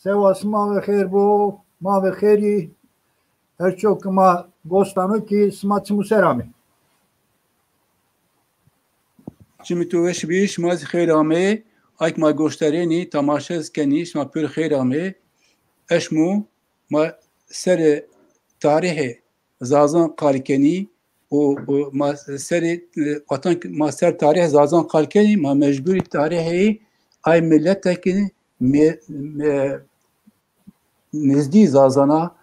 سواس ما و خیر بو ما و خیری هرچو که ما گوستانو کی سمات موسرامی Şimdi tu veş biş maz xeyramê ayk ma goşterênî tamaşez kenî şma pür xeyramê eşmû ma serê tarihê zazan qalkenî û ma serê atan ma ser tarih zazan qalkenî ma mecburî tarihê ay milletekî nezdî zazana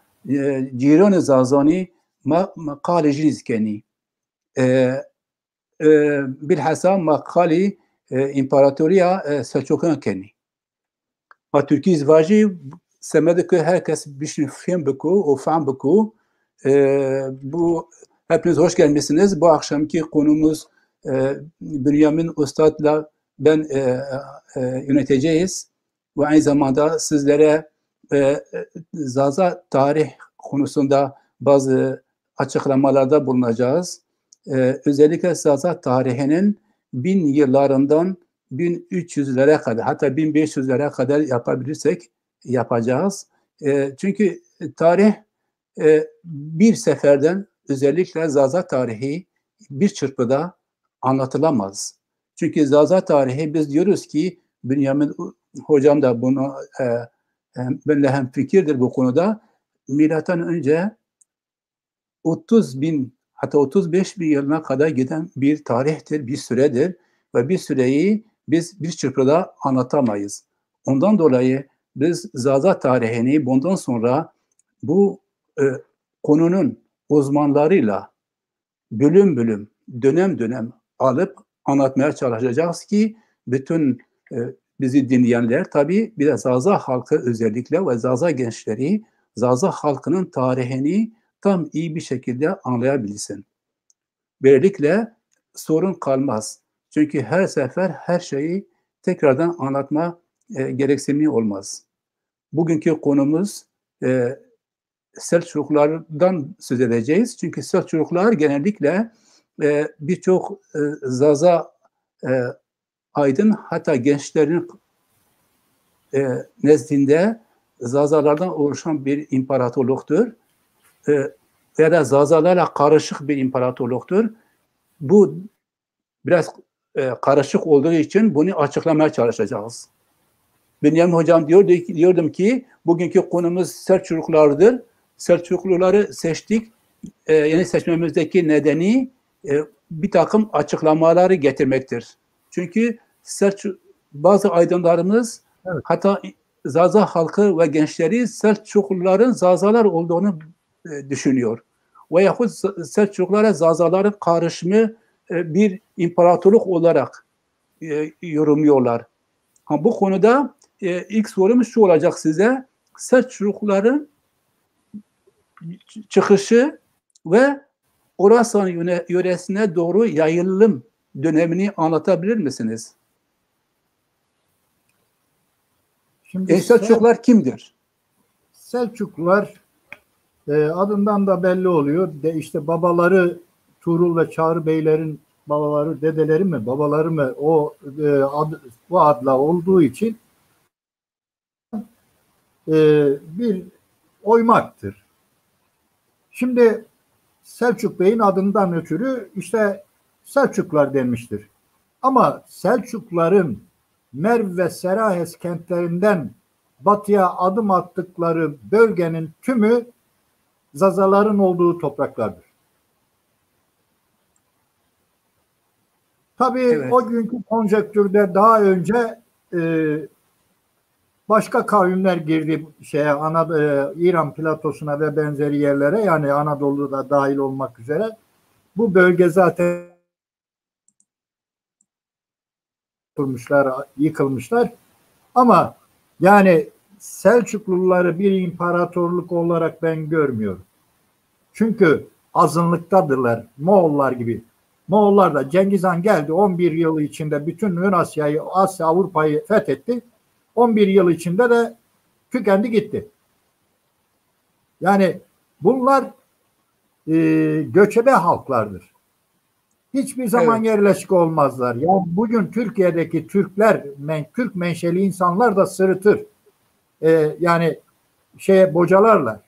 cîranê zazanî ma qalê jî zkenî bilhassa makalî İmparatoriya Selçukyan kenî. Ma Türkiye zvajî semede ki herkes bişin fêm biku û fehm biku. Bu hepiniz hoş gelmişsiniz. Bu akşamki konumuz Bünyamin Ustad'la ben yöneteceğiz. Ve aynı zamanda sizlere Zaza tarih konusunda bazı açıklamalarda bulunacağız. Özellikle Zaza tarihinin 1000 yıllarından 1300'lere kadar hatta 1500'lere kadar yapabilirsek yapacağız. Çünkü tarih bir seferden özellikle Zaza tarihi bir çırpıda anlatılamaz. Çünkü Zaza tarihi biz diyoruz ki Bünyamin hocam da bunu benimle hemfikirdir bu konuda. Milattan önce 30.000 hatta 35.000 yılına kadar giden bir tarihtir, bir süredir ve bir süreyi biz bir çırpıda anlatamayız. Ondan dolayı biz Zaza tarihini bundan sonra bu konunun uzmanlarıyla bölüm bölüm, dönem dönem alıp anlatmaya çalışacağız ki bütün bizi dinleyenler tabii bir de Zaza halkı özellikle ve Zaza gençleri Zaza halkının tarihini tam iyi bir şekilde anlayabilsin. Böylelikle sorun kalmaz. Çünkü her sefer her şeyi tekrardan anlatma gereksinimi olmaz. Bugünkü konumuz Selçuklulardan söz edeceğiz. Çünkü Selçuklular genellikle birçok Zaza aydın hatta gençlerin nezdinde Zazalardan oluşan bir imparatorluktur. Ya da Zazalarla karışık bir imparatorluktur. Bu biraz karışık olduğu için bunu açıklamaya çalışacağız. Bünyamin hocam diyordum ki bugünkü konumuz Selçuklulardır. Selçukluları seçtik. Yani seçmemizdeki nedeni bir takım açıklamaları getirmektir. Çünkü bazı aydınlarımız hatta Zaza halkı ve gençleri Selçukluların Zazalar olduğunu düşünüyor. Veyahut Selçuklulara Zazaların karışımı bir imparatorluk olarak yorumluyorlar. Bu konuda ilk sorumuz şu olacak size. Selçukluların çıkışı ve Orasan yöresine doğru yayılım dönemini anlatabilir misiniz? Şimdi Selçuklular kimdir? Selçuklular adından da belli oluyor. İşte babaları Tuğrul ve Çağrı Beylerin babaları, dedeleri mi, babaları mı bu adla olduğu için bir oymaktır. Şimdi Selçuk Bey'in adından ötürü işte Selçuklar denmiştir. Ama Selçukların Merv ve Serahes kentlerinden batıya adım attıkları bölgenin tümü Zazaların olduğu topraklardır. Tabii evet. O günkü konjektürde daha önce başka kavimler girdi İran platosuna ve benzeri yerlere, yani Anadolu'da dahil olmak üzere. Bu bölge zaten yıkılmışlar. Ama yani Selçukluları bir imparatorluk olarak ben görmüyorum. Çünkü azınlıktadırlar. Moğollar gibi. Moğollar da Cengiz Han geldi 11 yıl içinde bütün Ön Asya'yı, Asya, Avrupa'yı fethetti. 11 yıl içinde de tükendi gitti. Yani bunlar göçebe halklardır. Hiçbir zaman yerleşik olmazlar. Yani bugün Türkiye'deki Türkler, Türk menşeli insanlar da sırıtır. yani şeye bocalarlar.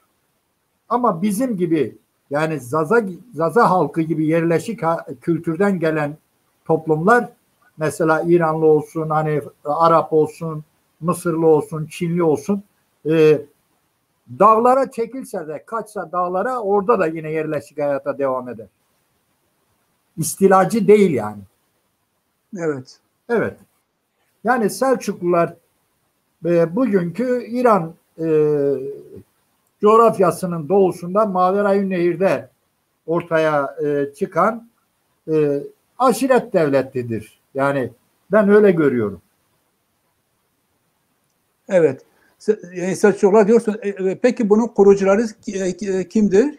Ama bizim gibi yani Zaza halkı gibi yerleşik kültürden gelen toplumlar, mesela İranlı olsun, hani Arap olsun, Mısırlı olsun, Çinli olsun, dağlara çekilse de, kaçsa dağlara, orada da yine yerleşik hayata devam eder. İstilacı değil yani. Evet. Evet. Yani Selçuklular bugünkü İran coğrafyasının doğusunda Maverayn Nehir'de ortaya çıkan aşiret devletidir. Yani ben öyle görüyorum. Evet. Selçuklular diyorsun. Peki bunun kurucuları kimdir?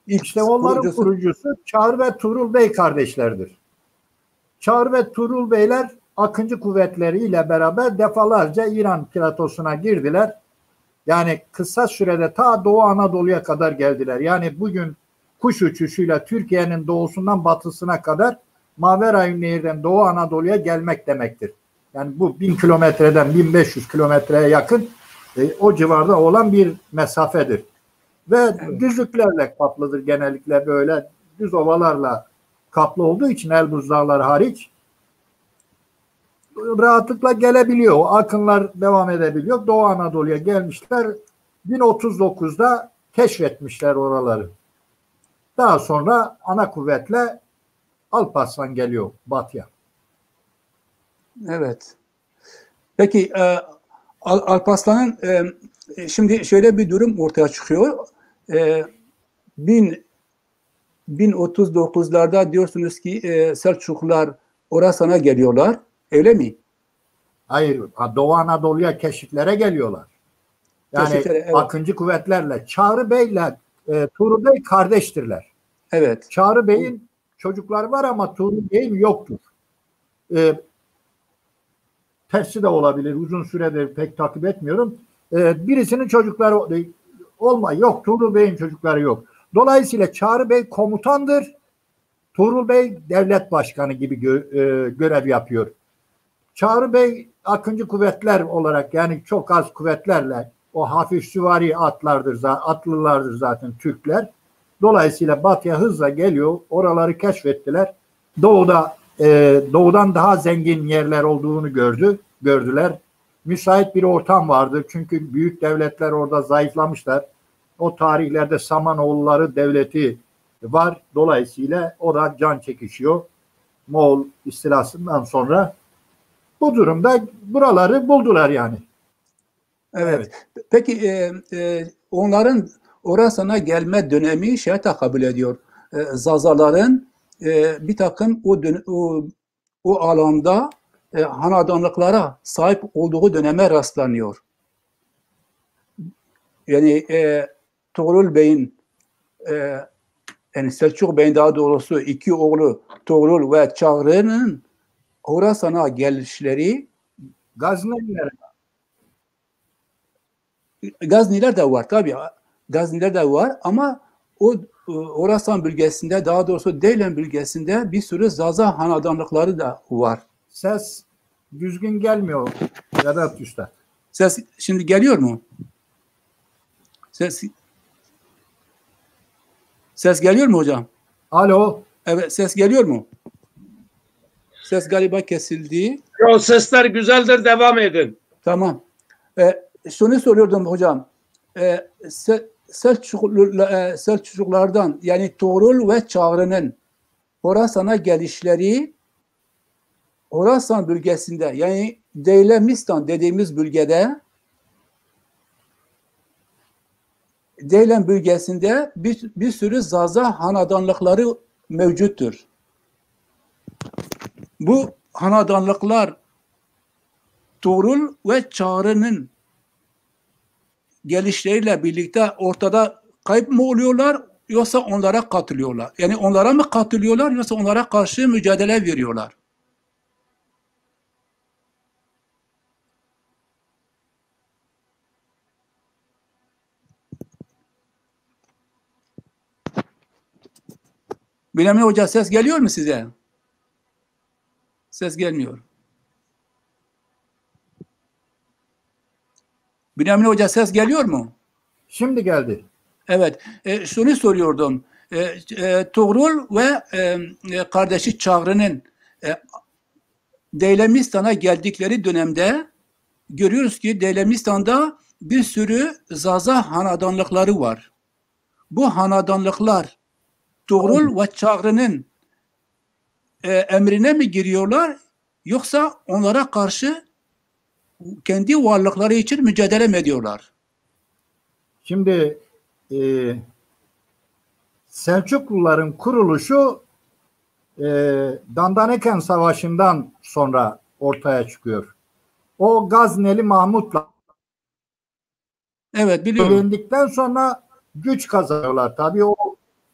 İlk İşte onların kurucusu. kurucusu Çağrı ve Tuğrul Bey kardeşlerdir. Çağrı ve Tuğrul Beyler Akıncı kuvvetleriyle beraber defalarca İran platosuna girdiler. Yani kısa sürede ta Doğu Anadolu'ya kadar geldiler. Yani bugün kuş uçuşuyla Türkiye'nin doğusundan batısına kadar Maverayn Nehir'den Doğu Anadolu'ya gelmek demektir. Yani bu 1000 kilometreden 1500 kilometreye yakın o civarda olan bir mesafedir. Ve Evet. düzlüklerle kaplıdır, genellikle böyle düz ovalarla kaplı olduğu için Elbruz Dağları hariç rahatlıkla gelebiliyor. O akınlar devam edebiliyor. Doğu Anadolu'ya gelmişler. 1039'da keşfetmişler oraları. Daha sonra ana kuvvetle Alparslan geliyor batıya. Evet. Peki Alparslan'ın şimdi şöyle bir durum ortaya çıkıyor. 1039'larda diyorsunuz ki Selçuklular Orasan'a geliyorlar. Öyle mi? Hayır, Doğu Anadolu'ya keşiflere geliyorlar. Yani Keşiflere, evet. Akıncı kuvvetlerle Çağrı Bey'le Tuğrul Bey kardeştirler. Evet. Çağrı Bey'in çocukları var ama Tuğrul Bey'in yoktur. Tersi de olabilir. Uzun süredir pek takip etmiyorum. Birisinin çocukları yok. Tuğrul Bey'in çocukları yok. Dolayısıyla Çağrı Bey komutandır. Tuğrul Bey devlet başkanı gibi görev yapıyor. Çağrı Bey Akıncı kuvvetler olarak, yani çok az kuvvetlerle, o hafif süvari atlılardır zaten Türkler. Dolayısıyla batıya hızla geliyor. Oraları keşfettiler. Doğudan daha zengin yerler olduğunu gördüler. Müsait bir ortam vardı. Çünkü büyük devletler orada zayıflamışlar. O tarihlerde Samanoğulları devleti var. Dolayısıyla o da can çekişiyor. Moğol istilasından sonra bu durumda buraları buldular yani. Evet. Peki onların Orasan'a gelme dönemi şeye takabül ediyor. Zazaların bir takım o alanda hanedanlıklara sahip olduğu döneme rastlanıyor. Yani Tuğrul Bey'in yani Selçuk Bey'in daha doğrusu iki oğlu Tuğrul ve Çağrı'nın Orasan'a gelişleri, Gazniler de var tabii. Gazniler de var ama o Orasan bölgesinde, daha doğrusu Deylen bölgesinde bir sürü Zaza hanedanlıkları da var. Ses düzgün gelmiyor Vedat Usta. Ses şimdi geliyor mu? Ses geliyor mu hocam? Alo. Evet, ses geliyor mu? Ses galiba kesildi. O sesler güzeldir, devam edin. Tamam. Şunu soruyordum hocam. Selçuklulardan, yani Tuğrul ve Çağrı'nın Horasan'a gelişleri, Horasan bölgesinde, yani Deylemistan dediğimiz bölgede, Deylen bölgesinde bir sürü Zaza hanedanlıkları mevcuttur. Bu hanedanlıklar Tuğrul ve Çağrı'nın gelişleriyle birlikte ortada kayıp mı oluyorlar, yoksa onlara katılıyorlar? Yani onlara mı katılıyorlar, yoksa onlara karşı mücadele veriyorlar? Bilemiyorum Hoca, ses geliyor mu size? Ses gelmiyor. Bünyamin Hoca ses geliyor mu? Şimdi geldi. Evet. Şunu soruyordum. Tuğrul ve kardeşi Çağrı'nın Deylemistan'a geldikleri dönemde görüyoruz ki Deylemistan'da bir sürü Zaza hanedanlıkları var. Bu hanedanlıklar Tuğrul ve Çağrı'nın emrine mi giriyorlar, yoksa onlara karşı kendi varlıkları için mücadele mi ediyorlar? Şimdi Selçukluların kuruluşu Dandaneken Savaşı'ndan sonra ortaya çıkıyor. O Gazneli Mahmut'la Evet, biliyorum. evlendikten sonra güç kazanıyorlar. Tabii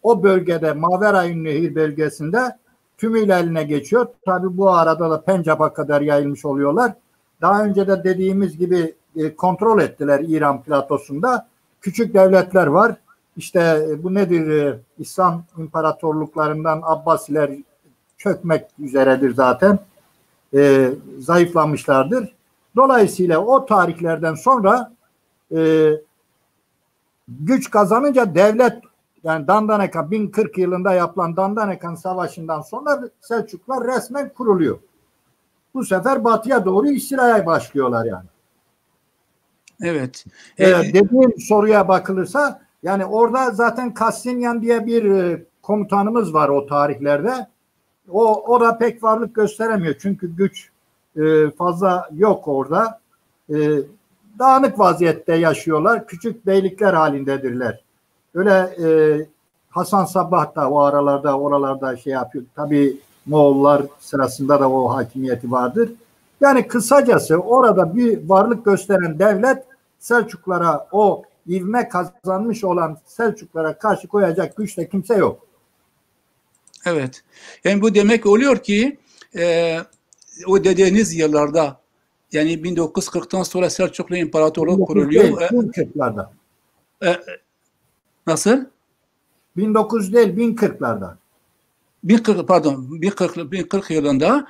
o bölgede Mavera Nehir bölgesinde tümüyle eline geçiyor. Tabii bu arada da Pencap'a kadar yayılmış oluyorlar. Daha önce de dediğimiz gibi kontrol ettiler İran platosunda. Küçük devletler var. İşte bu nedir? İslam imparatorluklarından Abbasiler çökmek üzeredir zaten. Zayıflamışlardır. Dolayısıyla o tarihlerden sonra güç kazanınca devlet, yani Dandanekan 1040 yılında yapılan Dandanekan Savaşı'ndan sonra Selçuklular resmen kuruluyor. Bu sefer batıya doğru istilaya başlıyorlar yani. Evet. Dediğim soruya bakılırsa yani orada zaten Kastinyan diye bir komutanımız var o tarihlerde. O da pek varlık gösteremiyor. Çünkü güç fazla yok orada. Dağınık vaziyette yaşıyorlar. Küçük beylikler halindedirler. Öyle Hasan Sabbah da o aralarda oralarda şey yapıyor. Tabii Moğollar sırasında da o hakimiyeti vardır. Yani kısacası orada bir varlık gösteren devlet Selçuklara, o ivme kazanmış olan Selçuklara karşı koyacak güçte kimse yok. Evet. Yani bu demek oluyor ki o dediğiniz yıllarda, yani 1940'tan sonra Selçuklu İmparatorluğu kuruluyor. 1040'larda. Nasıl? 1900 değil, 1040'larda. 1040 yılında.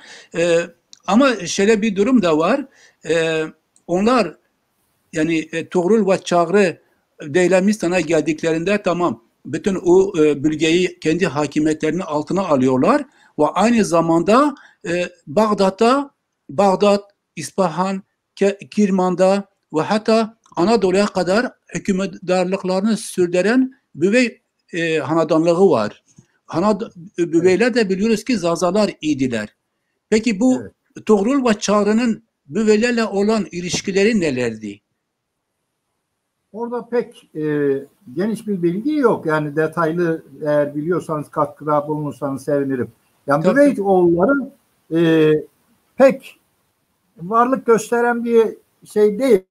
Ama şöyle bir durum da var. Onlar, yani Tuğrul ve Çağrı Deylemistan'a geldiklerinde tamam, bütün o bölgeyi kendi hakimiyetlerinin altına alıyorlar ve aynı zamanda Bağdat, İspahan, Kirman'da ve hatta Anadolu'ya kadar hükümdarlıklarını sürdüren Büvey hanedanlığı var. Büveyler de biliyoruz ki Zazalar idiler. Peki bu Tuğrul ve Çağrı'nın Büveylerle olan ilişkileri nelerdi? Orada pek geniş bir bilgi yok. Yani detaylı eğer biliyorsanız katkıda bulunursanız sevinirim. Yani Büvey oğulları pek varlık gösteren bir şey değil.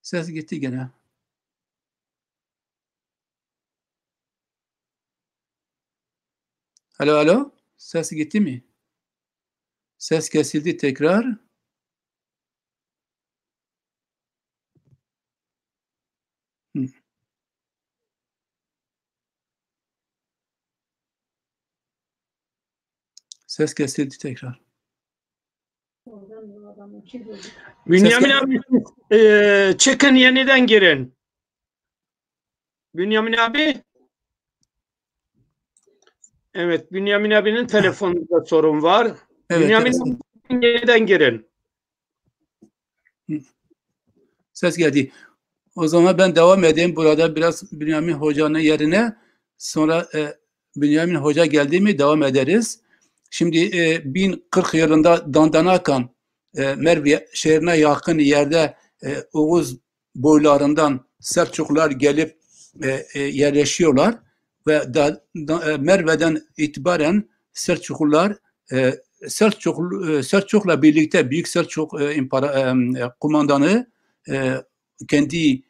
Ses gitti gene. Alo, alo. Ses gitti mi? Ses kesildi tekrar. Ses kesildi tekrar. Bünyamin abi çıkın, yeniden girin. Bünyamin abi. Evet, Bünyamin abinin telefonunda sorun var. Evet, Bünyamin abi yeniden girin. Ses geldi. O zaman ben devam edeyim burada biraz Bünyamin Hoca'nın yerine. Sonra Bünyamin Hoca geldi mi devam ederiz. Şimdi 1040 yılında Dandanakan Merv şehrine yakın yerde Oğuz boylarından Selçuklular gelip yerleşiyorlar ve Merve'den itibaren Selçuklular Selçuk'la birlikte Büyük Selçuk kumandanı kendi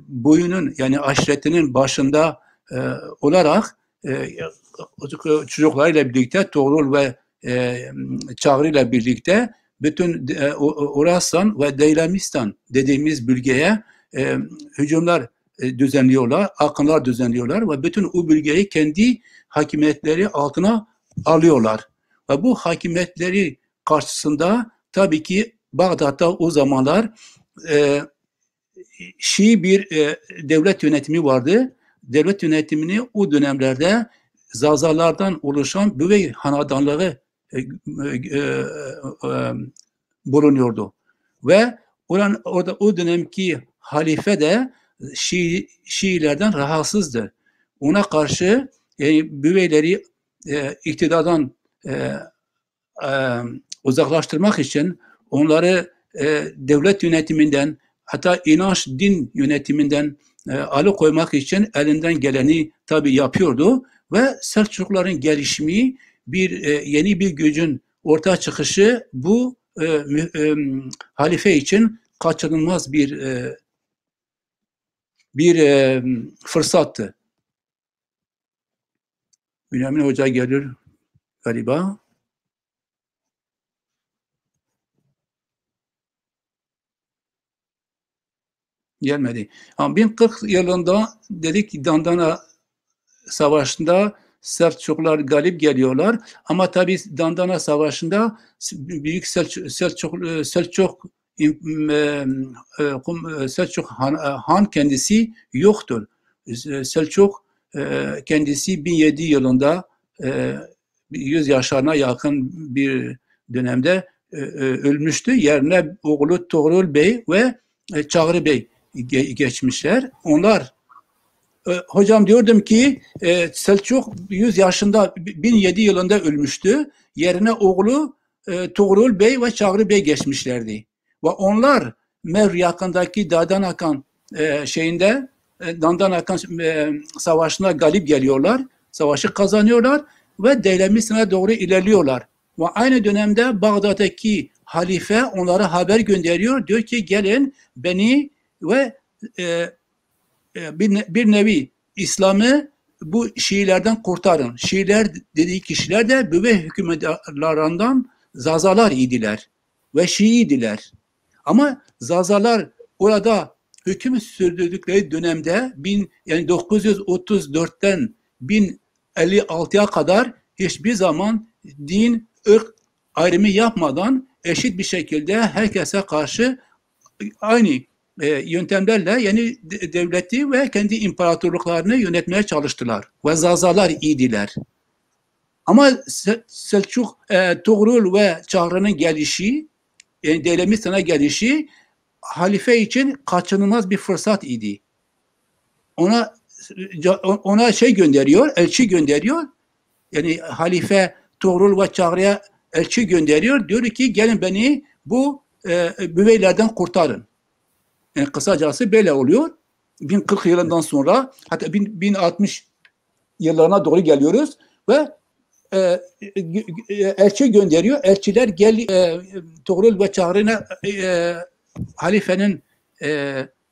boyunun, yani aşiretinin başında olarak çocuklarıyla birlikte Tuğrul ve Çağrı ile birlikte bütün Orasan ve Deylemistan dediğimiz bölgeye hücumlar düzenliyorlar, akınlar düzenliyorlar ve bütün o bölgeyi kendi hakimiyetleri altına alıyorlar. Ve bu hakimiyetleri karşısında tabii ki Bağdat'ta o zamanlar Şii bir devlet yönetimi vardı. Devlet yönetimini o dönemlerde Zazalardan oluşan Büvey hanedanlığı bulunuyordu. Ve orada o dönemki halife de Şiilerden rahatsızdı. Ona karşı Büveyleri iktidardan uzaklaştırmak için onları devlet yönetiminden, hatta inanç, din yönetiminden alıkoymak için elinden geleni tabii yapıyordu ve Selçukluların gelişimi, yeni bir gücün ortaya çıkışı bu halife için kaçınılmaz bir fırsattı. Bünyamin Hoca gelir galiba. Gelmedi. Ama 1040 yılında dedik Dandana Savaşı'nda Selçuklular galip geliyorlar. Ama tabii Dandana Savaşı'nda Büyük Selçuk Han kendisi yoktur. Selçuk kendisi 1007 yılında 100 yaşlarına yakın bir dönemde ölmüştü. Yerine oğlu Tuğrul Bey ve Çağrı Bey geçmişler. Onlar hocam diyordum ki Selçuk 100 yaşında 1007 yılında ölmüştü. Yerine oğlu Tuğrul Bey ve Çağrı Bey geçmişlerdi. Ve onlar Merv yakındaki Dandanakan Dandanakan savaşına galip geliyorlar. Savaşı kazanıyorlar ve Deylemisine doğru ilerliyorlar. Ve aynı dönemde Bağdat'taki halife onlara haber gönderiyor. Diyor ki gelin beni ve bir nevi İslam'ı bu Şiilerden kurtarın. Şiiler dediği kişiler de Büvey hükümdarlarından Zazalar idiler ve Şii'diler. Ama Zazalar orada hüküm sürdürdükleri dönemde yani 934'ten 1056'ya kadar hiçbir zaman din, ırk ayrımı yapmadan eşit bir şekilde herkese karşı aynı yöntemlerle yani devleti ve kendi imparatorluklarını yönetmeye çalıştılar. Ve Zazalar idiler. Ama Selçuk, Tuğrul ve Çağrı'nın gelişi, yani Deylemistan'a gelişi halife için kaçınılmaz bir fırsat idi. Ona gönderiyor, elçi gönderiyor. Yani halife Tuğrul ve Çağrı'ya elçi gönderiyor. Diyor ki gelin beni bu Büveylerden kurtarın. Yani kısacası böyle oluyor. 1040 yılından sonra hatta 1060 yıllarına doğru geliyoruz ve elçi gönderiyor. Elçiler Tuğrul ve Çağrı'na halifenin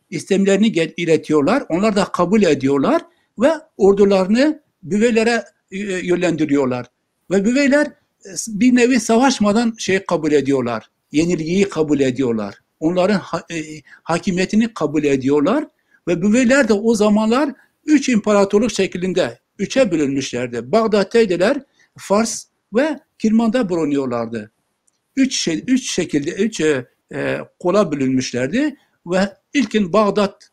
istemlerini iletiyorlar. Onlar da kabul ediyorlar ve ordularını Büveylere yönlendiriyorlar. Ve Büveyler bir nevi savaşmadan kabul ediyorlar. Yenilgiyi kabul ediyorlar. Onların hakimiyetini kabul ediyorlar ve Büveyler de o zamanlar 3 imparatorluk şeklinde 3'e bölünmüşlerdi. Bağdat'taydılar, Fars ve Kirman'da bulunuyorlardı. 3 kola bölünmüşlerdi ve ilkin Bağdat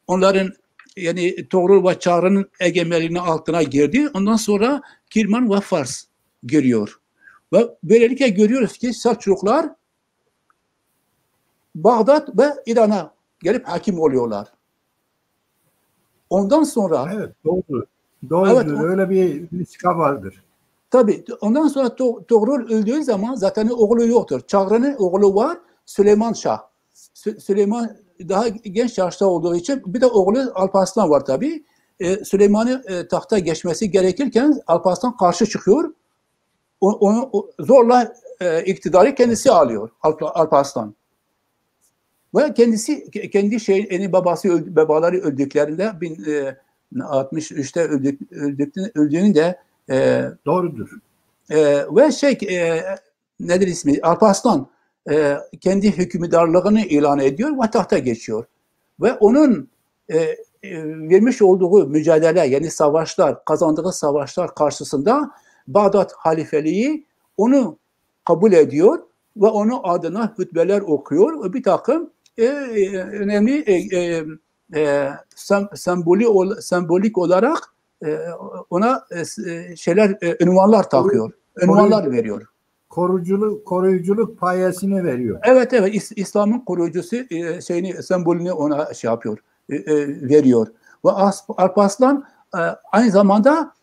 onların yani Tuğrul ve Çağrı'nın egemenliğinin altına girdi. Ondan sonra Kirman ve Fars giriyor. Ve böylelikle görüyoruz ki Selçuklular Bağdat ve İran'a gelip hakim oluyorlar. Ondan sonra evet, doğrudur. Evet, öyle bir riska vardır. Tabii. Ondan sonra Tuğrul öldüğü zaman zaten oğlu yoktur. Çağrı'nın oğlu var, Süleyman Şah. Süleyman daha genç yaşta olduğu için bir de oğlu Alparslan var tabii. Süleyman'ın tahta geçmesi gerekirken Alparslan karşı çıkıyor. Onu zorla iktidarı kendisi alıyor Alparslan. Ve kendi babaları öldüklerinde 1063'te öldüğünde doğrudur. Ve nedir ismi? Alparslan kendi hükümdarlığını ilan ediyor ve tahta geçiyor. Ve onun vermiş olduğu mücadele yani savaşlar, kazandığı savaşlar karşısında Bağdat halifeliği onu kabul ediyor ve onun adına hutbeler okuyor ve bir takım önemli sembolik olarak ona ünvanlar takıyor, ünvanlar veriyor. Koruyuculuk payesini veriyor. Evet, İslam'ın koruyucusu sembolünü ona yapıyor, veriyor. Ve Alparslan aynı zamanda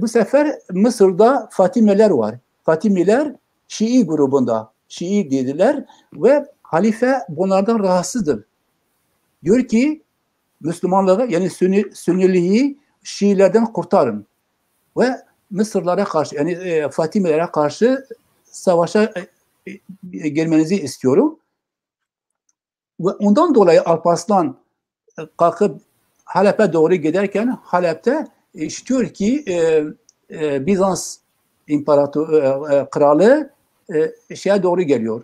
bu sefer Mısır'da Fatimeler var. Fatimeler Şii grubunda, Şii dediler ve halife bunlardan rahatsızdır. Diyor ki Müslümanları, yani Sünniliği Şiilerden kurtarın ve Mısırlara karşı, yani Fatimelere karşı savaşa girmenizi istiyorum. Ve ondan dolayı Alparslan kalkıp Halep'e doğru giderken Halep'te işitiyor ki Bizans kralı şeye doğru geliyor.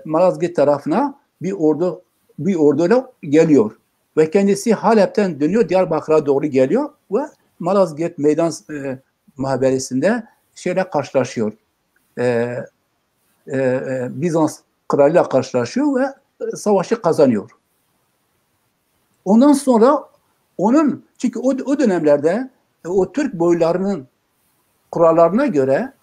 Malazgirt tarafına bir orduyla geliyor. Ve kendisi Halep'ten dönüyor, Diyarbakır'a doğru geliyor ve Malazgirt meydan muhaberesinde karşılaşıyor. Bizans kralıyla karşılaşıyor ve savaşı kazanıyor. Ondan sonra çünkü o dönemlerde o Türk boylarının kurallarına göre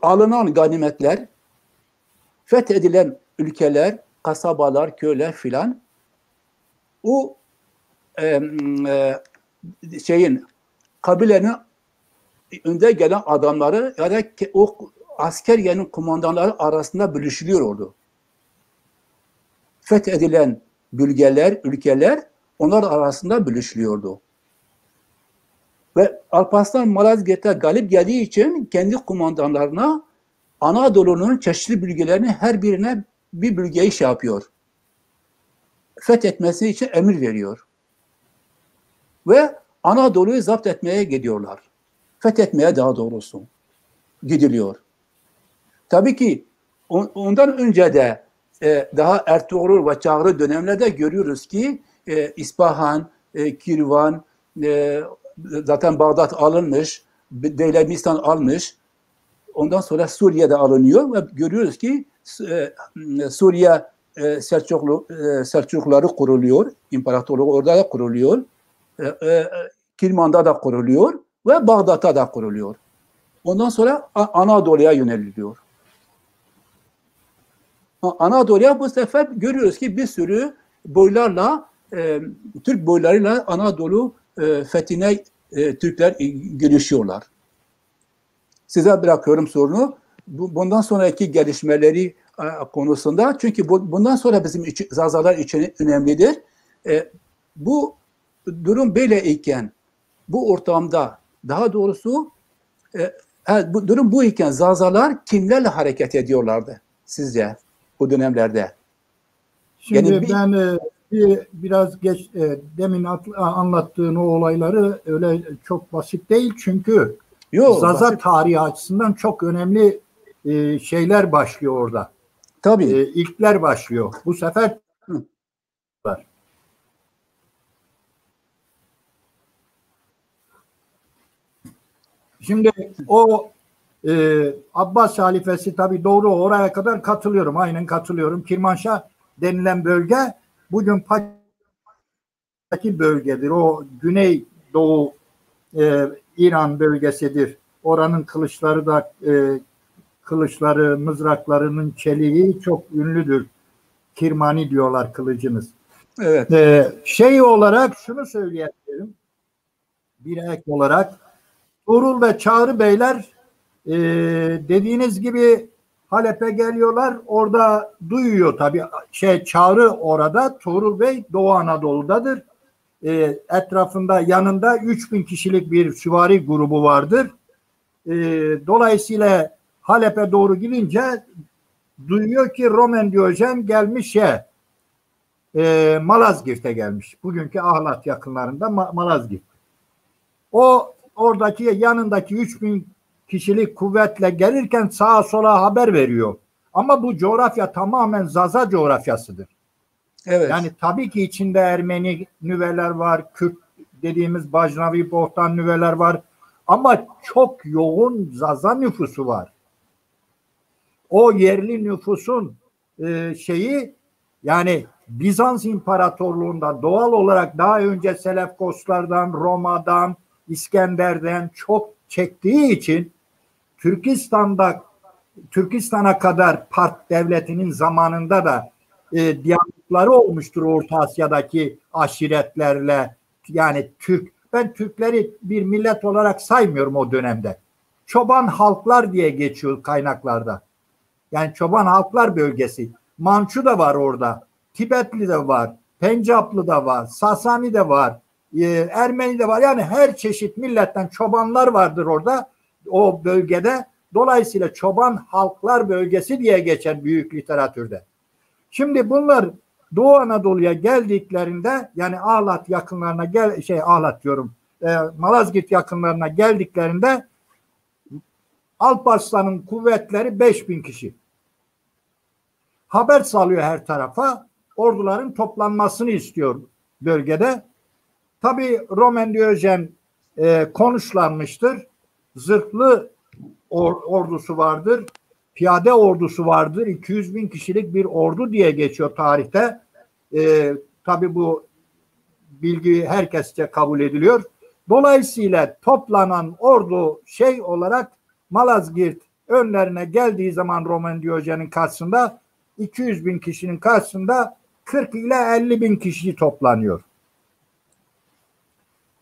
alınan ganimetler, fethedilen ülkeler, kasabalar, köyler filan o kabilenin önde gelen adamları ya da o askeriyenin kumandanları arasında bölüşülüyordu. Fethedilen bölgeler, ülkeler onlar arasında bölüşülüyordu. Ve Alparslan Malazgirt'e galip geldiği için kendi kumandanlarına Anadolu'nun çeşitli bölgelerini her birine bir bölgeyi yapıyor. Fethetmesi için emir veriyor. Ve Anadolu'yu zapt etmeye gidiyorlar. Fethetmeye daha doğrusu gidiliyor. Tabii ki ondan önce de daha Ertuğrul ve Çağrı dönemlerde görüyoruz ki İspahan, Kirvan, zaten Bağdat alınmış, Deylebistan almış. Ondan sonra Suriye'de alınıyor ve görüyoruz ki Suriye Selçukluları kuruluyor. İmparatorluk orada da kuruluyor. Kirman'da da kuruluyor ve Bağdat'ta da kuruluyor. Ondan sonra Anadolu'ya yöneliliyor. Anadolu'ya bu sefer görüyoruz ki bir sürü boylarla, Türk boylarıyla Anadolu fethine Türkler girişiyorlar. Size bırakıyorum sorunu. Bundan sonraki gelişmeleri konusunda, çünkü bundan sonra bizim Zazalar için önemlidir. Bu durum böyle iken, bu ortamda, daha doğrusu bu durum bu iken Zazalar kimlerle hareket ediyorlardı sizce bu dönemlerde? Şimdi Yani ben biraz geç demin anlattığın o olayları öyle çok basit değil, çünkü Zaza basit. Tarihi açısından çok önemli şeyler başlıyor orada. Tabii. İlkler başlıyor. Bu sefer şimdi o Abbas halifesi, tabii doğru, oraya kadar katılıyorum. Aynen katılıyorum. Kirmanşah denilen bölge bugün Pakistan'daki bölgedir. O Güneydoğu İran bölgesidir. Oranın kılıçları da kılıçları, mızraklarının çeliği çok ünlüdür. Kirmani diyorlar kılıcınız. Evet. Olarak şunu söyleyebilirim. Bir ek olarak Tuğrul ve Çağrı Beyler dediğiniz gibi Halep'e geliyorlar. Orada duyuyor tabii. Çağrı orada. Tuğrul Bey Doğu Anadolu'dadır. Etrafında, yanında 3000 kişilik bir süvari grubu vardır. Dolayısıyla Halep'e doğru gidince duyuyor ki Roman Diyojen gelmiş Malazgirt'e gelmiş. Bugünkü Ahlat yakınlarında Malazgirt. O oradaki yanındaki 3000 kişilik kuvvetle gelirken sağa sola haber veriyor. Ama bu coğrafya tamamen Zaza coğrafyasıdır. Evet. Yani tabii ki içinde Ermeni nüveler var, Kürt dediğimiz Bajnavi Bohtan nüveler var. Ama çok yoğun Zaza nüfusu var. O yerli nüfusun şeyi, yani Bizans İmparatorluğu'ndan doğal olarak daha önce Selefkoslardan, Roma'dan, İskender'den çok çektiği için Türkistan'a kadar Part devletinin zamanında da diyalogları olmuştur Orta Asya'daki aşiretlerle. Yani ben Türkleri bir millet olarak saymıyorum o dönemde. Çoban halklar diye geçiyor kaynaklarda. Yani çoban halklar bölgesi. Mançu da var orada. Tibetli de var. Pencaplı da var. Sasani de var. Ermeni de var. Yani her çeşit milletten çobanlar vardır orada. O bölgede. Dolayısıyla çoban halklar bölgesi diye geçer büyük literatürde. Şimdi bunlar Doğu Anadolu'ya geldiklerinde, yani Ahlat yakınlarına Ahlat diyorum, Malazgirt yakınlarına geldiklerinde Alparslan'ın kuvvetleri 5000 kişi. Haber salıyor her tarafa. Orduların toplanmasını istiyor bölgede. Tabii Roman Diyojen konuşlanmıştır. Zırhlı ordusu vardır. Piyade ordusu vardır. 200 bin kişilik bir ordu diye geçiyor tarihte. Tabii bu bilgi herkesçe kabul ediliyor. Dolayısıyla toplanan ordu olarak Malazgirt önlerine geldiği zaman Roman Diyojen'in karşısında 200 bin kişinin karşısında 40 ile 50 bin kişi toplanıyor.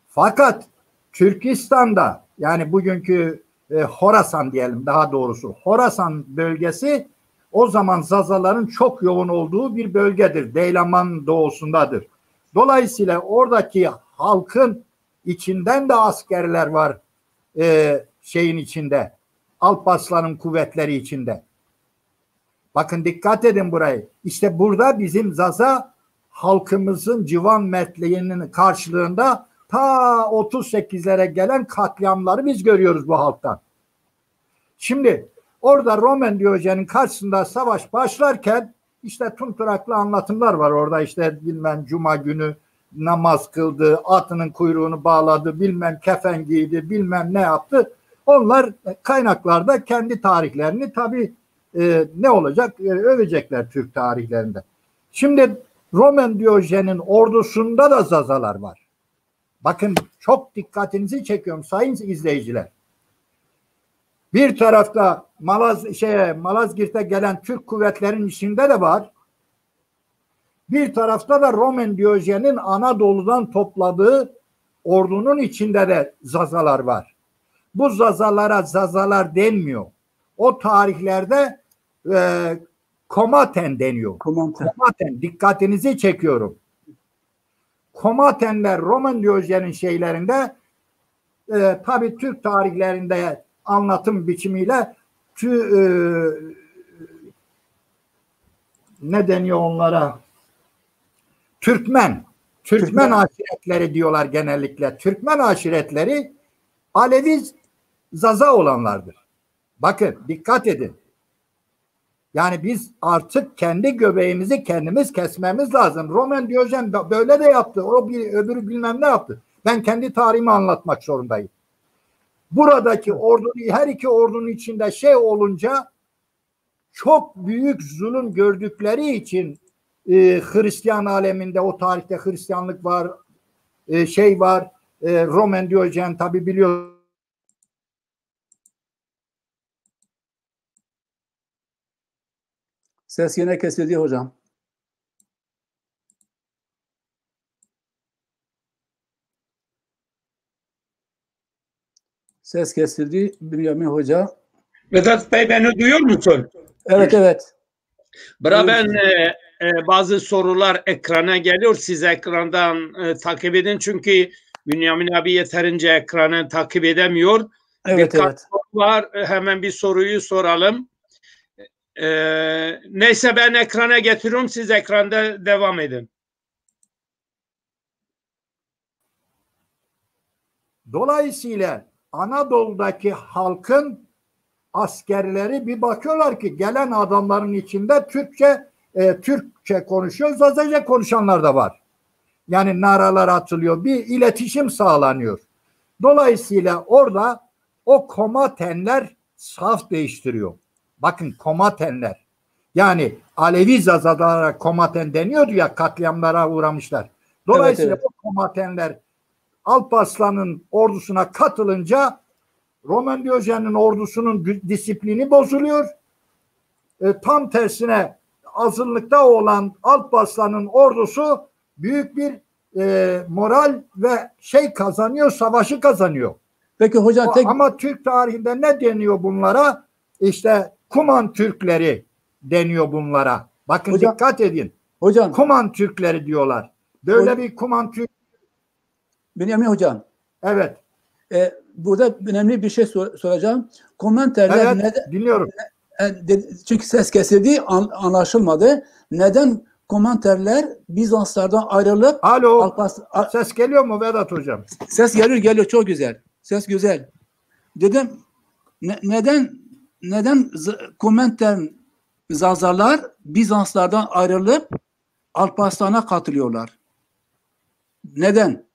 Fakat Türkistan'da, yani bugünkü Horasan diyelim, daha doğrusu Horasan bölgesi o zaman Zazaların çok yoğun olduğu bir bölgedir. Deylaman doğusundadır. Dolayısıyla oradaki halkın içinden de askerler var şeyin içinde. Alparslan'ın kuvvetleri içinde. Bakın dikkat edin burayı. İşte burada bizim Zaza halkımızın civan mertliğinin karşılığında ta 38'lere gelen katliamları biz görüyoruz bu halktan. Şimdi orada Roman Diyojen'in karşısında savaş başlarken işte tunturaklı anlatımlar var orada, işte bilmem cuma günü namaz kıldı, atının kuyruğunu bağladı, bilmem kefen giydi, bilmem ne yaptı. Onlar kaynaklarda kendi tarihlerini tabii ne olacak övecekler Türk tarihlerinde. Şimdi Roman Diyojen'in ordusunda da Zazalar var. Bakın çok dikkatinizi çekiyorum sayın izleyiciler. Bir tarafta Malazgirt'e gelen Türk kuvvetlerin içinde de var. Bir tarafta da Roman Diyojen'in Anadolu'dan topladığı ordunun içinde de Zazalar var. Bu Zazalara Zazalar denmiyor. O tarihlerde Komaten deniyor. Komaten. Dikkatinizi çekiyorum. Komatenler Roman Diyojen'in şeylerinde tabii Türk tarihlerinde anlatım biçimiyle ne deniyor onlara? Türkmen aşiretleri diyorlar genellikle. Türkmen aşiretleri Alevi Zaza olanlardır. Bakın dikkat edin. Yani biz artık kendi göbeğimizi kendimiz kesmemiz lazım. Roman Diyojen böyle de yaptı. Öbürü bilmem ne yaptı. Ben kendi tarihimi anlatmak zorundayım. Buradaki her iki ordunun içinde olunca çok büyük zulüm gördükleri için Hristiyan aleminde o tarihte Hristiyanlık var, var. Roman Diyojen tabi biliyor. Ses yine kesildi hocam. Ses kesildi Bünyamin Hoca. Vedat Bey beni duyuyor musun? Evet evet. Ben bazı sorular ekrana geliyor. Siz ekrandan takip edin. Çünkü Bünyamin abi yeterince ekranı takip edemiyor. Evet evet. Var. Hemen bir soruyu soralım. Neyse ben ekrana getiriyorum. Siz ekranda devam edin. Dolayısıyla Anadolu'daki halkın askerleri bir bakıyorlar ki gelen adamların içinde Türkçe konuşuyor, Zazaca konuşanlar da var. Yani naralar atılıyor, bir iletişim sağlanıyor. Dolayısıyla orada o komatenler saf değiştiriyor. Bakın komatenler. Yani Alevi zazalara komaten deniyordu ya, katliamlara uğramışlar. Dolayısıyla evet. o komatenler Alparslan'ın ordusuna katılınca Roman Diyojen'in ordusunun disiplini bozuluyor. Tam tersine azınlıkta olan Alparslan'ın ordusu büyük bir moral ve kazanıyor, savaşı kazanıyor. Peki hocam Ama Türk tarihinde ne deniyor bunlara? İşte Kuman Türkleri deniyor bunlara. Bakın hocam, dikkat edin. Hocam, Kuman Türkleri diyorlar. Böyle bir Kuman Türk. Bünyamin hocam. Evet. Burada önemli bir şey soracağım. Komenterler evet, dinliyorum. Çünkü ses kesildi, anlaşılmadı. Neden komenterler Bizanslardan ayrılıp Alo, ses geliyor mu Vedat hocam? Ses geliyor çok güzel. Ses güzel. Dedim neden komenter Zazalar Bizanslardan ayrılıp Alparslan'a katılıyorlar? Neden?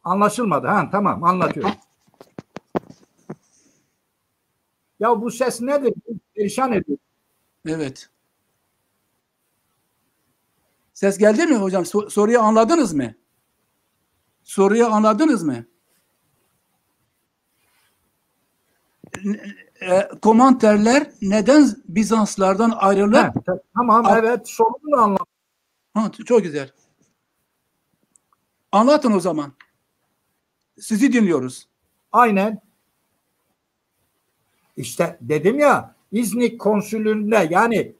Anlaşılmadı. Tamam, anlatıyorum. Ya bu ses nedir? Perişan ediyor. Evet. Ses geldi mi hocam? Soruyu anladınız mı? Soruyu anladınız mı? Komanterler neden Bizanslardan ayrılıp tamam, evet, sorunu anladım. Çok güzel. Anlatın o zaman. Sizi dinliyoruz. Aynen. İşte dedim ya, İznik konsülünde yani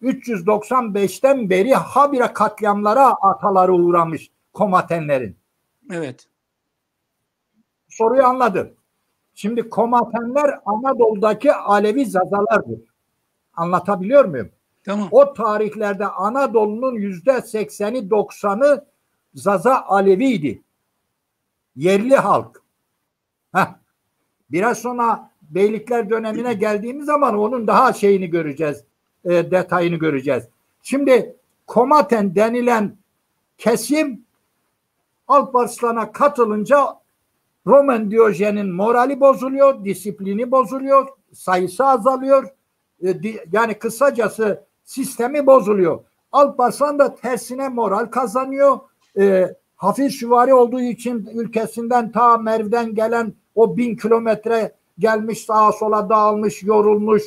395'ten beri habire katliamlara ataları uğramış komatenlerin. Evet. Soruyu anladım. Şimdi komatenler Anadolu'daki Alevi Zazalardır. Anlatabiliyor muyum? Tamam. O tarihlerde Anadolu'nun %80'i 90'ı Zaza Aleviydi. Yerli halk. Biraz sonra beylikler dönemine geldiğimiz zaman onun daha şeyini göreceğiz. Detayını göreceğiz. Şimdi komaten denilen kesim Alparslan'a katılınca Roman Diyojen'in morali bozuluyor, disiplini bozuluyor, sayısı azalıyor. Yani kısacası sistemi bozuluyor. Alparslan da tersine moral kazanıyor. Hafif süvari olduğu için ülkesinden ta Merv'den gelen o 1000 kilometre gelmiş, sağa sola dağılmış, yorulmuş.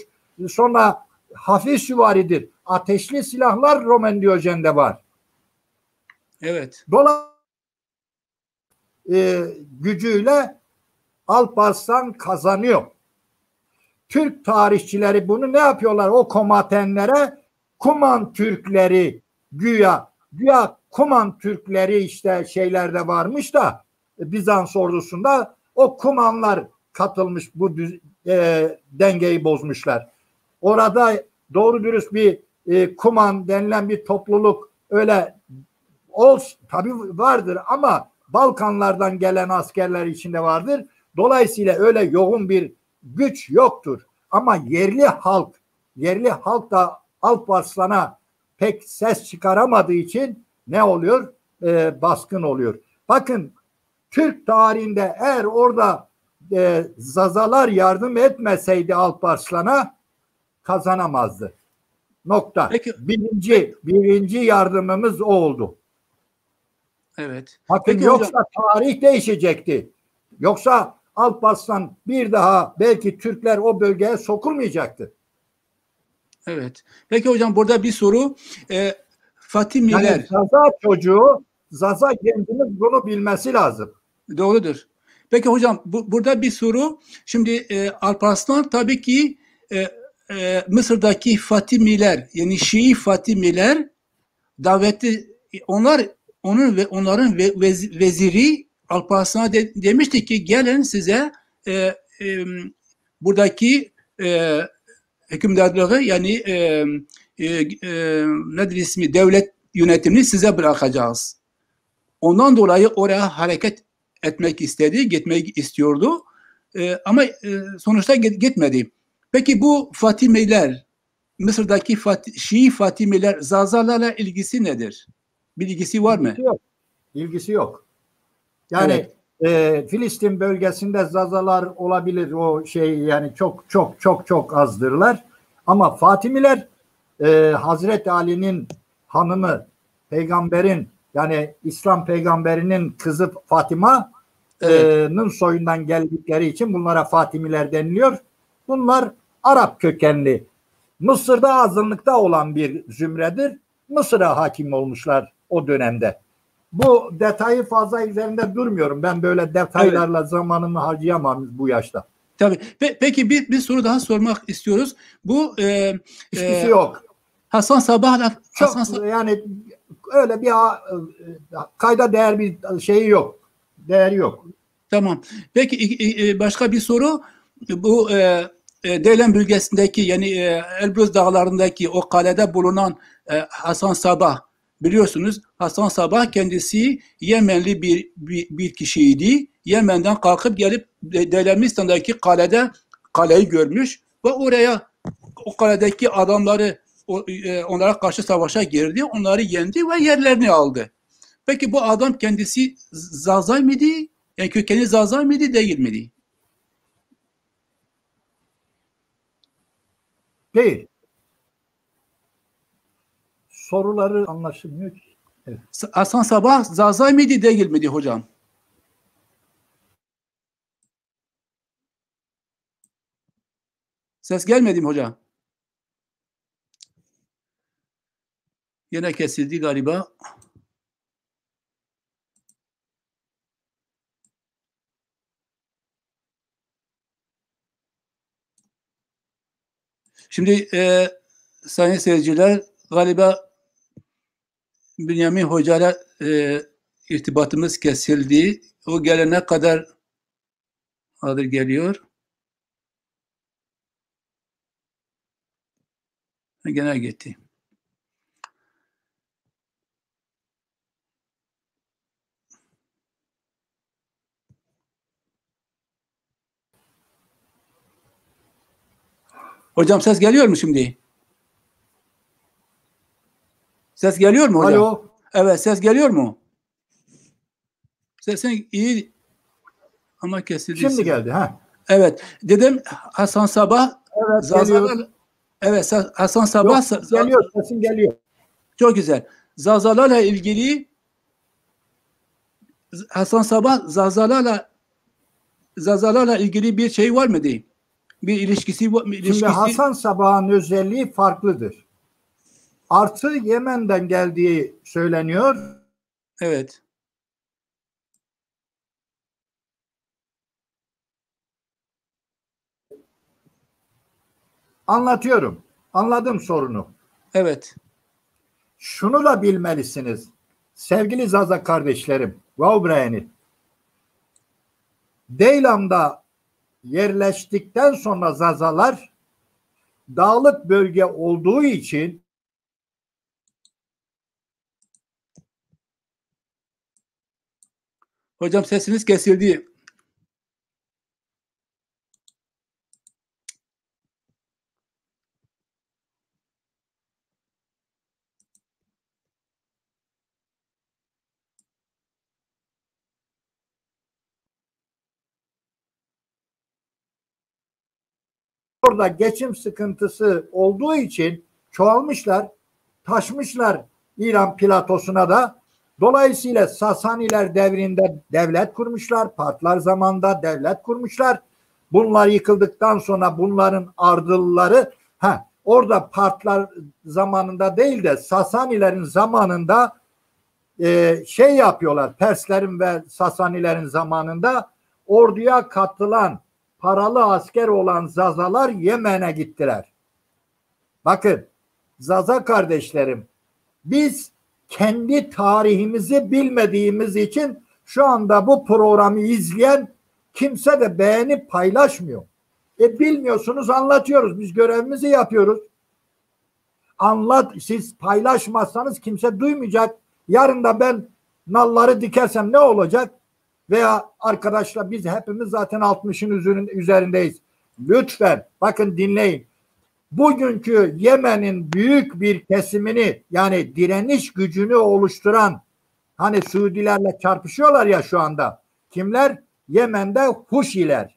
Sonra hafif süvaridir. Ateşli silahlar Roman Diyojen'de var. Evet. Dolayısıyla gücüyle Alparslan kazanıyor. Türk tarihçileri bunu ne yapıyorlar? O komatenlere Kuman Türkleri güya Kuman Türkleri işte şeylerde varmış da Bizans ordusunda o Kumanlar katılmış, bu dengeyi bozmuşlar. Orada doğru dürüst bir Kuman denilen bir topluluk öyle tabii vardır ama Balkanlardan gelen askerler içinde vardır. Dolayısıyla öyle yoğun bir güç yoktur. Ama yerli halk da Alparslan'a pek ses çıkaramadığı için ne oluyor? Baskın oluyor. Bakın Türk tarihinde eğer orada Zazalar yardım etmeseydi Alparslan'a kazanamazdı. Nokta. Peki. Birinci yardımımız o oldu. Evet. Bakın peki yoksa hocam, tarih değişecekti. Yoksa Alparslan bir daha belki Türkler o bölgeye sokulmayacaktı. Evet. Peki hocam burada bir soru. Fatimiler. Yani Zaza çocuğu, Zaza gencimiz bunu bilmesi lazım. Doğrudur. Peki hocam burada bir soru. Şimdi Alparslan tabii ki Mısır'daki Fatimiler, yani Şii Fatimiler daveti, onların veziri Alparslan'a demişti ki gelin size buradaki hükümdarlığı yani nedir ismi, devlet yönetimini size bırakacağız. Ondan dolayı oraya hareket etmek istedi, gitmek istiyordu. Ama sonuçta gitmedi. Peki bu Fatimiler, Mısır'daki Şii Fatimiler Zazalarla ilgisi nedir? Bir ilgisi var mı? İlgisi yok. İlgisi yok. Yani Filistin bölgesinde Zazalar olabilir, o şey yani çok azdırlar. Ama Fatimiler Hazreti Ali'nin hanımı, peygamberin yani İslam peygamberinin kızı Fatıma'nın soyundan geldikleri için bunlara Fatimiler deniliyor. Bunlar Arap kökenli. Mısır'da azınlıkta olan bir zümredir. Mısır'a hakim olmuşlar o dönemde. Bu detayı fazla üzerinde durmuyorum. Ben böyle detaylarla zamanımı harcayamam bu yaşta. Tabii. Peki bir soru daha sormak istiyoruz. Bu hiçbir yok. Hasan Sabah'la yani öyle bir kayda değer bir şeyi yok. Değeri yok. Tamam. Peki başka bir soru. Bu Deylen bölgesindeki yani Elbruz dağlarındaki o kalede bulunan Hasan Sabah, biliyorsunuz Hasan Sabah kendisi Yemenli bir kişiydi. Yemen'den kalkıp gelip Deylemistan'daki kaleyi görmüş ve oraya o kaledeki adamları onlara karşı savaşa girdi. Onları yendi ve yerlerini aldı. Peki bu adam kendisi Zazay mıydı? Yani kökeni Zazay mıydı, değil miydi? Değil. Soruları anlaşılmıyor ki. Evet. Hasan Sabah Zazay mıydı, değil miydi hocam? Ses gelmedi mi hocam? Yine kesildi galiba. Şimdi sayın seyirciler, galiba Bünyamin Hoca'yla irtibatımız kesildi. O gelene kadar hazır geliyor. Gene gitti. Hocam ses geliyor mu şimdi? Ses geliyor mu hocam? Alo. Evet, ses geliyor mu? Sesin iyi ama kesildi. Şimdi geldi. Ha. Evet. Dedim Hasan Sabah. Evet, geliyor. Evet, Hasan Sabah. Yok, geliyor, sesin geliyor. Çok güzel. Zazalarla ilgili Hasan Sabah Zazalarla ilgili bir şey var mı diyeyim? Bir ilişkisi var mı? Şimdi Hasan Sabah'ın özelliği farklıdır. Artı Yemen'den geldiği söyleniyor. Evet. Anlatıyorum. Anladım sorunu. Evet. Şunu da bilmelisiniz. Sevgili Zaza kardeşlerim. Vaubreyni. Deylam'da yerleştikten sonra Zazalar dağlık bölge olduğu için Hocam sesiniz kesildi. orada geçim sıkıntısı olduğu için çoğalmışlar, taşmışlar İran platosuna da. Dolayısıyla Sasaniler devrinde devlet kurmuşlar, Partlar zamanında devlet kurmuşlar. Bunlar yıkıldıktan sonra bunların ardılları orada Partlar zamanında değil de Sasanilerin zamanında şey yapıyorlar. Perslerin ve Sasanilerin zamanında orduya katılan paralı asker olan Zazalar Yemen'e gittiler. Bakın Zaza kardeşlerim, biz kendi tarihimizi bilmediğimiz için şu anda bu programı izleyen kimse de beğenip paylaşmıyor. Bilmiyorsunuz, anlatıyoruz. Biz görevimizi yapıyoruz. Siz paylaşmazsanız kimse duymayacak. Yarın da ben nalları dikersem ne olacak? Veya arkadaşlar biz hepimiz zaten 60'ın üzerindeyiz. Lütfen bakın dinleyin. bugünkü Yemen'in büyük bir kesimini, yani direniş gücünü oluşturan, hani Suudilerle çarpışıyorlar ya şu anda. Kimler? Yemen'de Huşiler.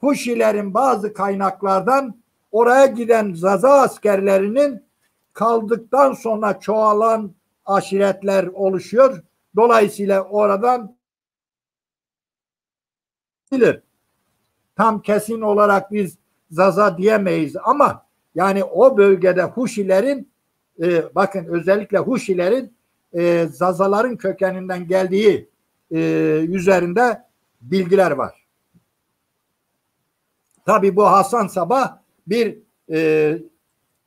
Huşilerin bazı kaynaklardan oraya giden Zaza askerlerinin kaldıktan sonra çoğalan aşiretler oluşuyor. Dolayısıyla oradan bilir. Tam kesin olarak biz Zaza diyemeyiz ama yani o bölgede Huşilerin bakın özellikle Huşilerin Zazaların kökeninden geldiği üzerinde bilgiler var. Tabi bu Hasan Sabah bir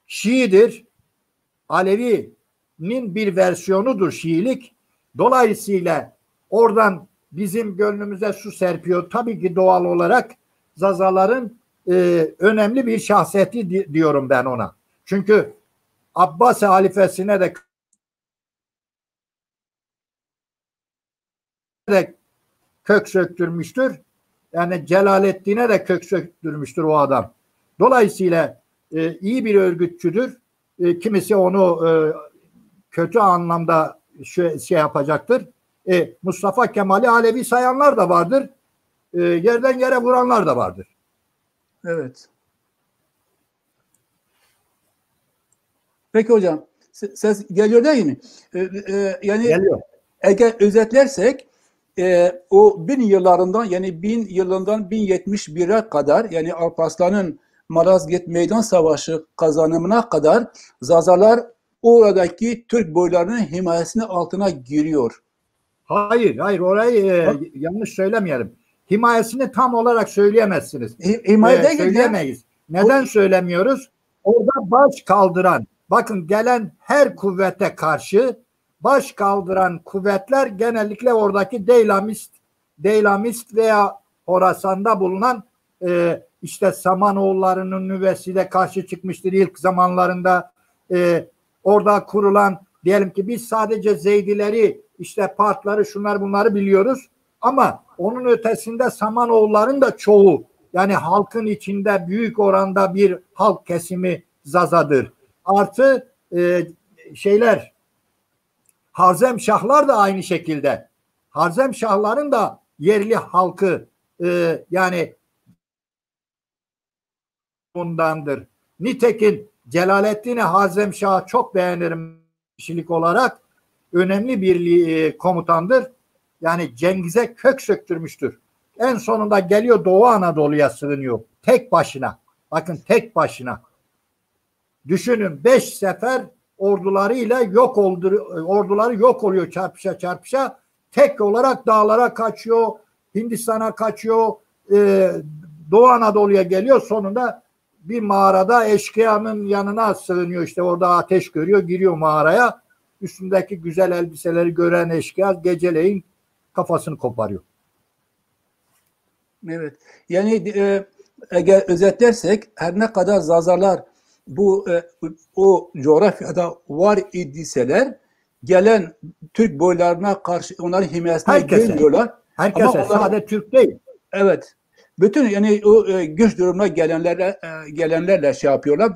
Şiidir. Alevi'nin bir versiyonudur Şiilik. Dolayısıyla oradan bizim gönlümüze su serpiyor. Tabii ki doğal olarak Zazaların önemli bir şahsiyeti diyorum ben ona. Çünkü Abbas halifesine de kök söktürmüştür. Yani Celaleddin'e de kök söktürmüştür o adam. Dolayısıyla iyi bir örgütçüdür. Kimisi onu kötü anlamda şey yapacaktır. Mustafa Kemal'i Alevi sayanlar da vardır. Yerden yere vuranlar da vardır. Evet. Peki hocam, ses geliyor değil mi? Yani geliyor. Eğer özetlersek o 1000 yıllarından, yani 1000 yılından 1071'e kadar, yani Alparslan'ın Malazgirt Meydan Savaşı kazanımına kadar Zazalar oradaki Türk boylarının himayesinin altına giriyor. Hayır orayı yanlış söylemeyelim. Himayesini tam olarak söyleyemezsiniz. Söyleyemeyiz. Neden söylemiyoruz? Orada baş kaldıran, bakın gelen her kuvvete karşı baş kaldıran kuvvetler genellikle oradaki Deylamist veya Horasan'da bulunan işte Samanoğullarının nüvesiyle karşı çıkmıştır ilk zamanlarında. Orada kurulan, diyelim ki biz sadece Zeydileri, işte Partları, şunlar bunları biliyoruz ama onun ötesinde Samanoğulların da çoğu, yani halkın içinde büyük oranda bir halk kesimi Zazadır. Artı Harzemşahlar da aynı şekilde. Harzemşahların da yerli halkı yani bundandır. Nitekim Celaleddin Harzemşah'ı çok beğenirim kişilik olarak. Önemli bir komutandır. Yani Cengiz'e kök söktürmüştür. En sonunda geliyor Doğu Anadolu'ya sığınıyor. Tek başına. Bakın tek başına. Düşünün 5 sefer ordularıyla orduları yok oluyor çarpışa. Tek olarak dağlara kaçıyor. Hindistan'a kaçıyor. Doğu Anadolu'ya geliyor. Sonunda bir mağarada eşkıyanın yanına sığınıyor. İşte orada ateş görüyor. Giriyor mağaraya. Üstündeki güzel elbiseleri gören eşkıya geceleyin kafasını koparıyor. Evet. Yani eğer özetlersek her ne kadar Zazalar o coğrafyada var idiseler, gelen Türk boylarına karşı onların himayesine girmiyorlar. Herkese, sadece Türk değil. Evet. Bütün yani o güç durumuna gelenlerle şey yapıyorlar.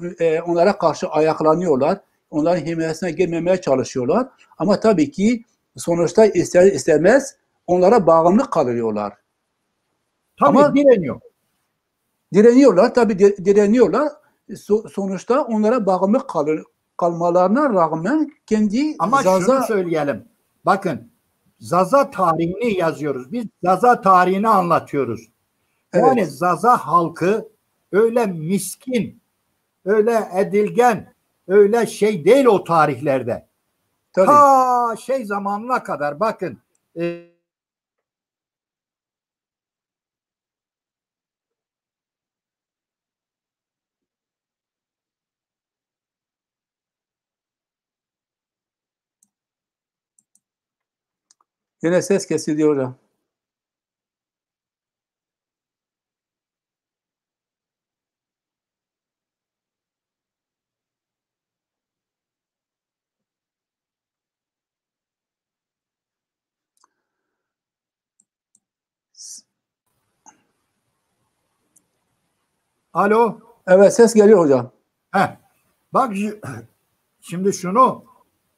Onlara karşı ayaklanıyorlar. Onların himayesine girmemeye çalışıyorlar. Ama tabii ki sonuçta ister istemez onlara bağımlı kalıyorlar. Tabii ama direniyorlar. Tabii direniyorlar. Sonuçta onlara bağımlı kalmalarına rağmen kendi ama şunu söyleyelim. Bakın Zaza tarihini yazıyoruz. Biz Zaza tarihini anlatıyoruz. Yani evet. Zaza halkı öyle miskin, öyle edilgen, öyle şey değil o tarihlerde. Tabii. Ta zamanına kadar bakın. Yine ses kesiliyor hocam. Alo. Evet, ses geliyor hocam. Heh. Bak şimdi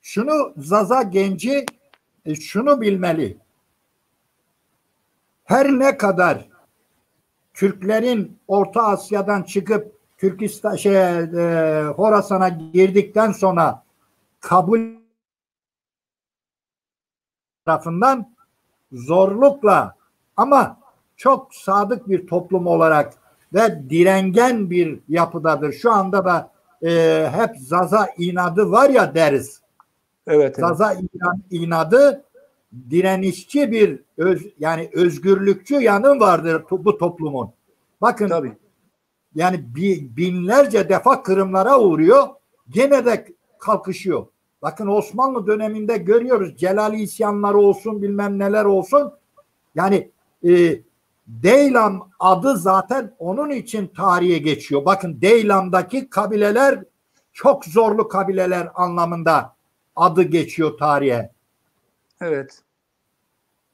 şunu Zaza genci şunu bilmeli. Her ne kadar Türklerin Orta Asya'dan çıkıp Türkistan Horasan'a girdikten sonra kabul tarafından zorlukla ama çok sadık bir toplum olarak ve direngen bir yapıdadır. Şu anda da hep Zaza inadı var ya deriz. Evet. Zaza inadı direnişçi bir yani özgürlükçü yanı vardır bu toplumun. Bakın Tabii. yani binlerce defa kırımlara uğruyor. Gene de kalkışıyor. Bakın Osmanlı döneminde görüyoruz. Celali isyanları olsun bilmem neler olsun. Yani Deylam adı zaten onun için tarihe geçiyor. Bakın Deylam'daki kabileler çok zorlu kabileler anlamında adı geçiyor tarihe. Evet.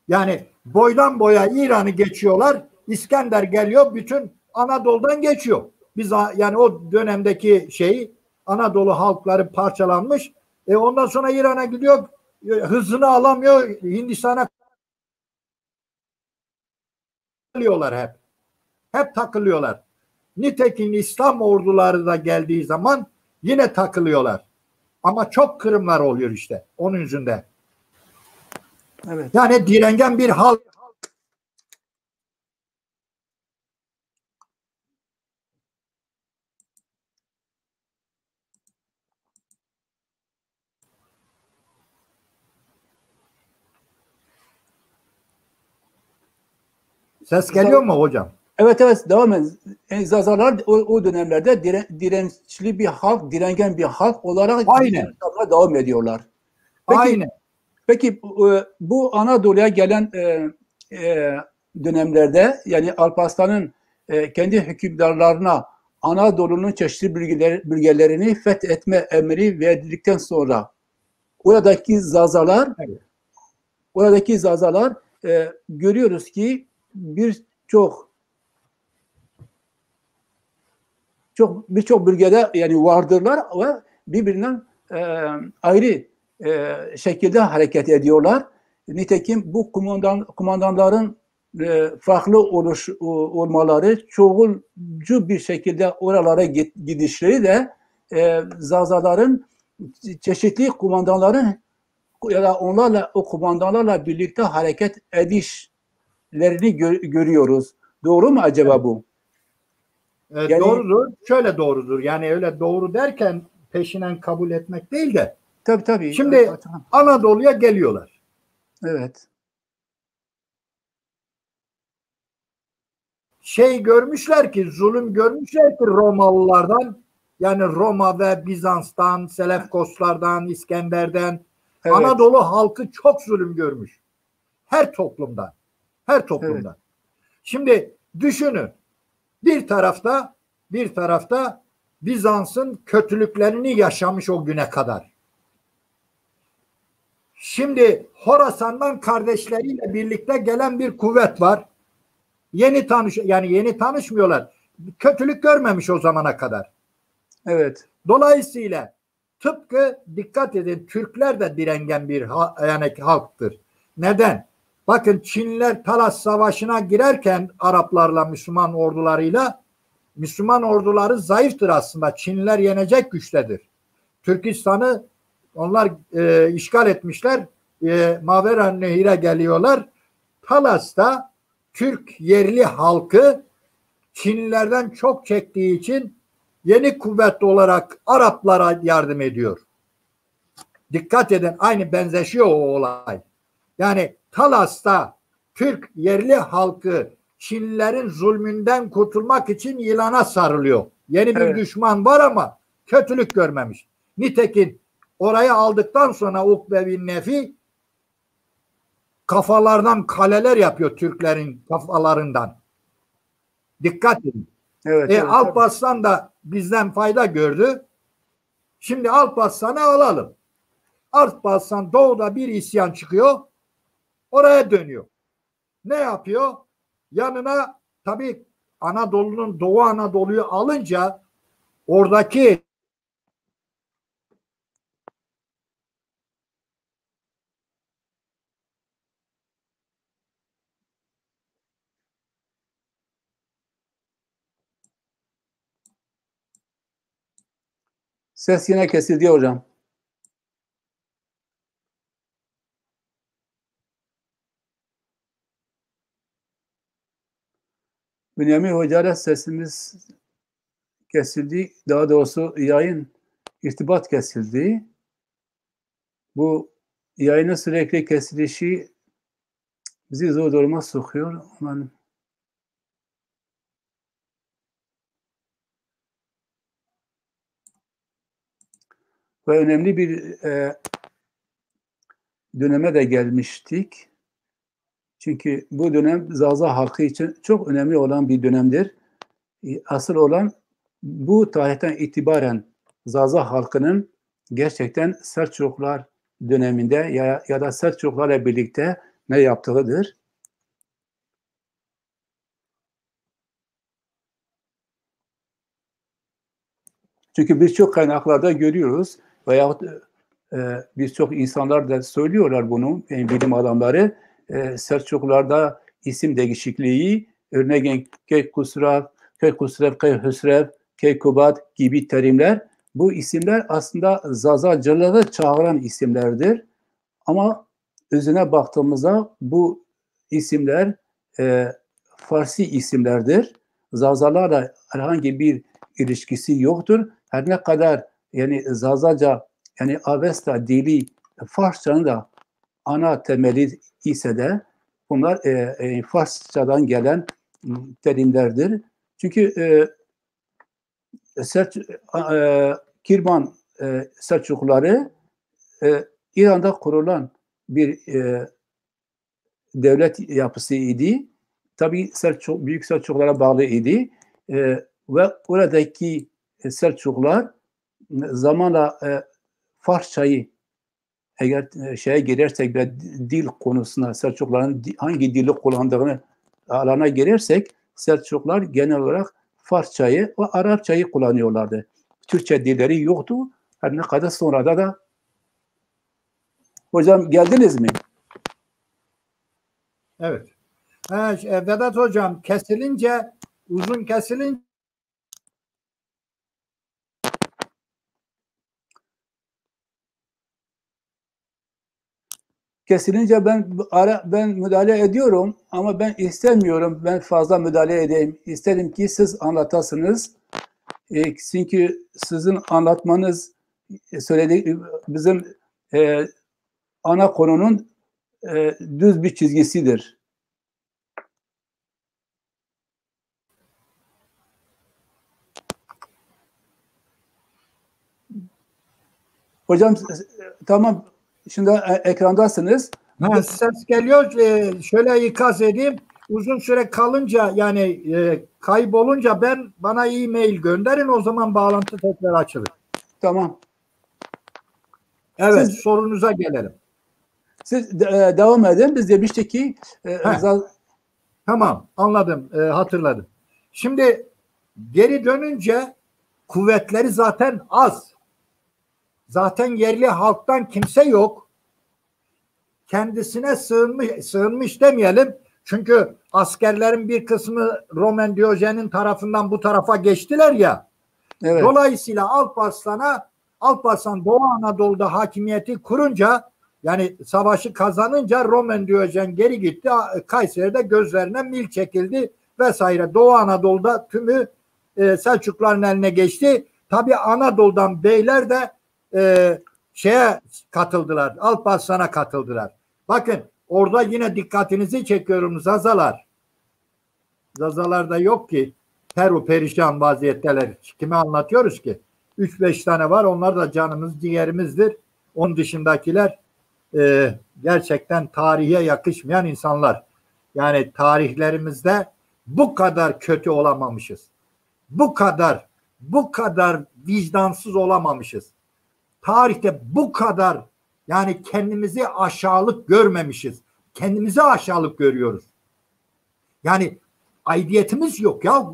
Yani boydan boya İran'ı geçiyorlar. İskender geliyor bütün Anadolu'dan geçiyor. Biz yani o dönemdeki Anadolu halkları parçalanmış. Ondan sonra İran'a gidiyor. Hızını alamıyor. Hindistan'a takılıyorlar hep. Hep takılıyorlar. Nitekim İslam orduları da geldiği zaman yine takılıyorlar. Ama çok kırımlar oluyor işte. Onun yüzünden. Evet. Yani direngen bir halk. Ses geliyor mu hocam? Evet devam edin. Zazalar o dönemlerde dirençli bir halk, direngen bir halk olarak Aynen. devam ediyorlar. Aynen. Peki bu Anadolu'ya gelen dönemlerde yani Alparslan'ın kendi hükümdarlarına Anadolu'nun çeşitli bölgelerini fethetme emri verdikten sonra oradaki Zazalar görüyoruz ki birçok bölgede yani vardırlar ve birbirinden ayrı şekilde hareket ediyorlar. Nitekim bu kumandanların farklı olmaları, çoğulcu bir şekilde oralara gidişleri de Zazaların çeşitli kumandanların ya da o kumandanlarla birlikte hareket edişlerini görüyoruz. Doğru mu acaba bu? Yani, doğrudur. Şöyle doğrudur. Yani öyle doğru derken peşinen kabul etmek değil de. Tabii. Şimdi Anadolu'ya geliyorlar. Evet. Görmüşler ki, zulüm görmüşler ki Romalılardan, yani Roma ve Bizans'tan, Selefkoslardan, İskender'den, evet. Anadolu halkı çok zulüm görmüş. Her toplumda. Evet. Şimdi düşünün. Bir tarafta Bizans'ın kötülüklerini yaşamış o güne kadar. Şimdi Horasan'dan kardeşleriyle birlikte gelen bir kuvvet var. Yeni tanışmıyorlar. Kötülük görmemiş o zamana kadar. Evet. Dolayısıyla tıpkı dikkat edin Türkler de direngen bir halktır. Neden? Bakın Çinliler Talas Savaşı'na girerken Araplarla Müslüman ordularıyla Müslüman orduları zayıftır aslında. Çinliler yenecek güçtedir. Türkistan'ı onlar işgal etmişler. Mavera Nehir'e geliyorlar. Talas'ta Türk yerli halkı Çinlilerden çok çektiği için yeni kuvvet olarak Araplara yardım ediyor. Dikkat edin, aynı benzeşiyor o olay. Yani Talas'ta Türk yerli halkı Çinlilerin zulmünden kurtulmak için yılana sarılıyor. Yeni bir düşman var ama kötülük görmemiş. Nitekim orayı aldıktan sonra Ukbe bin Nefi kafalardan kaleler yapıyor Türklerin kafalarından. Dikkat edin. Evet, Alparslan da bizden fayda gördü. Şimdi Alparslan'ı alalım. Alparslan doğuda bir isyan çıkıyor. Oraya dönüyor. Ne yapıyor? Yanına tabii Doğu Anadolu'yu alınca oradaki Ses yine kesildi hocam. Bünyamin Hoca'yla sesimiz kesildi. Daha doğrusu yayın, irtibat kesildi. Bu yayının sürekli kesilişi bizi zor duruma sokuyor. Aman. Ve önemli bir döneme de gelmiştik. Çünkü bu dönem Zaza halkı için çok önemli olan bir dönemdir. Asıl olan bu tarihten itibaren Zaza halkının gerçekten Selçuklular döneminde ya da Selçuklularla birlikte ne yaptığıdır. Çünkü birçok kaynaklarda görüyoruz veyahut birçok insanlar da söylüyorlar bunu, bilim adamları. Selçuklularda isim değişikliği, örneğin Keykusrev, Keyhüsrev, Keykubat gibi terimler, bu isimler aslında Zazacıları çağıran isimlerdir. Ama özüne baktığımızda bu isimler Farsi isimlerdir. Zazalarla herhangi bir ilişkisi yoktur. Her ne kadar yani Zazaca, yani Avesta dili Farsçanın da ana temeli ise de bunlar Farsçadan gelen terimlerdir. Çünkü Kirman Selçukluları İran'da kurulan bir devlet yapısı idi. Tabii Büyük Selçuklulara bağlı idi. Ve oradaki Selçuklular zamanla Farsçayı, eğer şeye girersek ve dil konusuna, Selçukluların hangi dili kullandığını alana girersek, Selçuklular genel olarak Farsçayı ve Arapçayı kullanıyorlardı. Türkçe dilleri yoktu. Her ne kadar sonra da hocam geldiniz mi? Evet. Vedat hocam kesilince, uzun kesilince ben müdahale ediyorum ama ben istemiyorum. Ben fazla müdahale edeyim. İsterim ki siz anlatasınız. Çünkü sizin anlatmanız bizim ana konunun düz bir çizgisidir. Hocam tamam, şimdi ekrandasınız. ses geliyor. Şöyle ikaz edeyim. Uzun süre kalınca yani kaybolunca bana e-mail gönderin, o zaman bağlantı tekrar açılır. Tamam. Evet, sorunuza gelelim. Siz devam edin. Biz demiştik ki tamam, anladım, hatırladım. Şimdi geri dönünce kuvvetleri zaten az. Zaten yerli halktan kimse yok. Kendisine sığınmış demeyelim. Çünkü askerlerin bir kısmı Roman Diyojen'in tarafından bu tarafa geçtiler ya. Evet. Dolayısıyla Alparslan Doğu Anadolu'da hakimiyeti kurunca, yani savaşı kazanınca Roman Diyojen geri gitti. Kayseri'de gözlerine mil çekildi vesaire. Doğu Anadolu'da tümü Selçukluların eline geçti. Tabi Anadolu'dan beyler de şeye katıldılar. Alparslan'a katıldılar. Bakın orada yine dikkatinizi çekiyorum, Zazalar. Zazalarda yok ki. Perişan vaziyetteler. Kime anlatıyoruz ki? 3-5 tane var. Onlar da canımız, ciğerimizdir. Onun dışındakiler gerçekten tarihe yakışmayan insanlar. Yani tarihlerimizde bu kadar kötü olamamışız. Bu kadar vicdansız olamamışız. Tarihte bu kadar yani kendimizi aşağılık görmemişiz. Kendimizi aşağılık görüyoruz. Yani aidiyetimiz yok ya.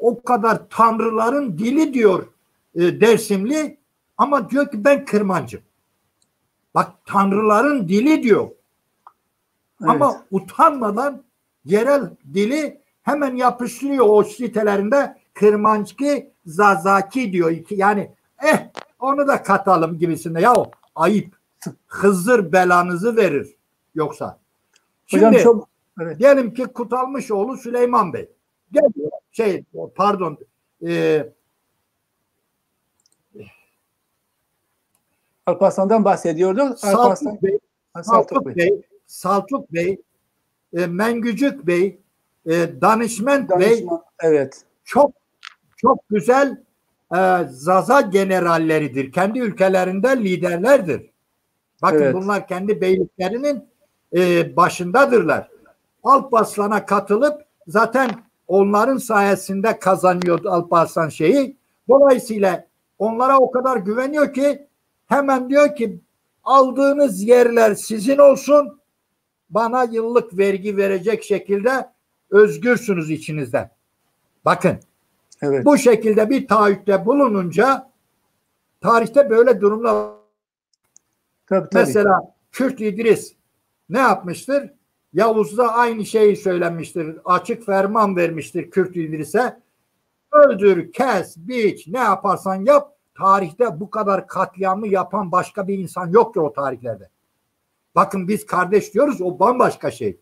O kadar tanrıların dili diyor Dersimli, ama diyor ki ben Kırmancı. Bak, tanrıların dili diyor. Evet. Ama utanmadan yerel dili hemen yapıştırıyor o sitelerinde, Kırmançki, Zazaki diyor. Yani Onu da katalım gibisinde. Ya ayıp. Hızır belanızı verir yoksa. Şimdi Hocam çok, evet. diyelim ki Kutalmışoğlu Süleyman Bey. Pardon. Alparslan'dan bahsediyorduk. Saltuk Bey, Mengücük Bey, Danışment Bey, evet. Çok güzel Zaza generalleridir. Kendi ülkelerinde liderlerdir. Bakın evet. Bunlar kendi beyliklerinin başındadırlar. Alparslan'a katılıp zaten onların sayesinde kazanıyor Alparslan şeyi. Dolayısıyla onlara o kadar güveniyor ki hemen diyor ki aldığınız yerler sizin olsun, bana yıllık vergi verecek şekilde özgürsünüz içinizden. Bakın evet. Bu şekilde bir taahhütte bulununca tarihte böyle durumlar tabii. Mesela Kürt İdris ne yapmıştır? Yavuz'da aynı şeyi söylemiştir. Açık ferman vermiştir Kürt İdris'e. Öldür, kes, biç, ne yaparsan yap. Tarihte bu kadar katliamı yapan başka bir insan yoktur o tarihlerde. Bakın biz kardeş diyoruz, o bambaşka şey.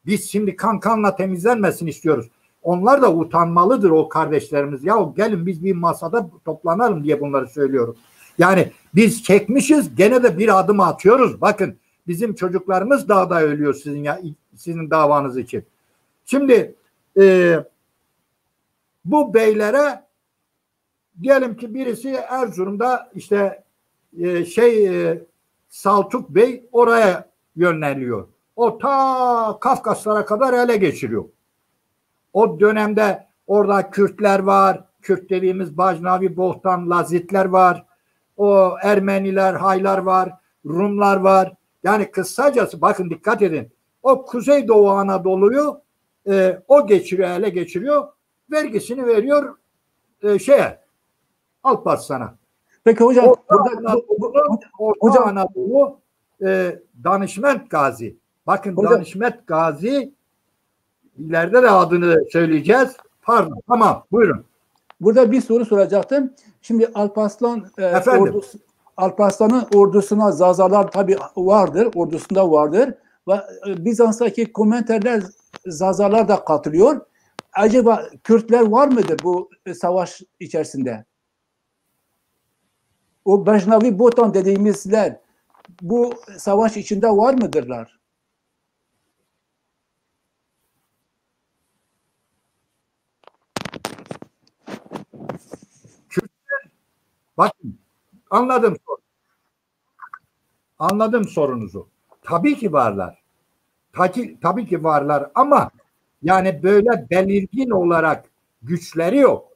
Biz şimdi kanla temizlenmesin istiyoruz. Onlar da utanmalıdır o kardeşlerimiz. Ya gelin biz bir masada toplanalım diye bunları söylüyorum. Yani biz çekmişiz, gene de bir adım atıyoruz. Bakın bizim çocuklarımız dağda ölüyor sizin davanız için. Şimdi bu beylere diyelim ki birisi Erzurum'da işte Saltuk Bey oraya yöneliyor. O ta Kafkaslara kadar ele geçiriyor. O dönemde orada Kürtler var. Kürt dediğimiz Bajnavi, Bohtan, Lazitler var. O Ermeniler, Haylar var. Rumlar var. Yani kısacası bakın dikkat edin. O Kuzeydoğu Anadolu'yu o geçiriyor, ele geçiriyor. Vergisini veriyor Alparslan'a. Peki hocam Orta Anadolu Danışment Gazi. Bakın hocam, Danışment Gazi ileride de adını söyleyeceğiz. Pardon. Tamam. Buyurun. Burada bir soru soracaktım. Şimdi Alparslan'ın ordusuna Zazalar tabii vardır. Ordusunda vardır. Ve Bizans'taki Komenterler Zazalar da katılıyor. Acaba Kürtler var mıdır bu savaş içerisinde? O Bajnavi Botan dediğimizler bu savaş içinde var mıdırlar? Bakın anladım sorunuzu. Tabii ki varlar. Tabii ki varlar ama yani böyle belirgin olarak güçleri yok.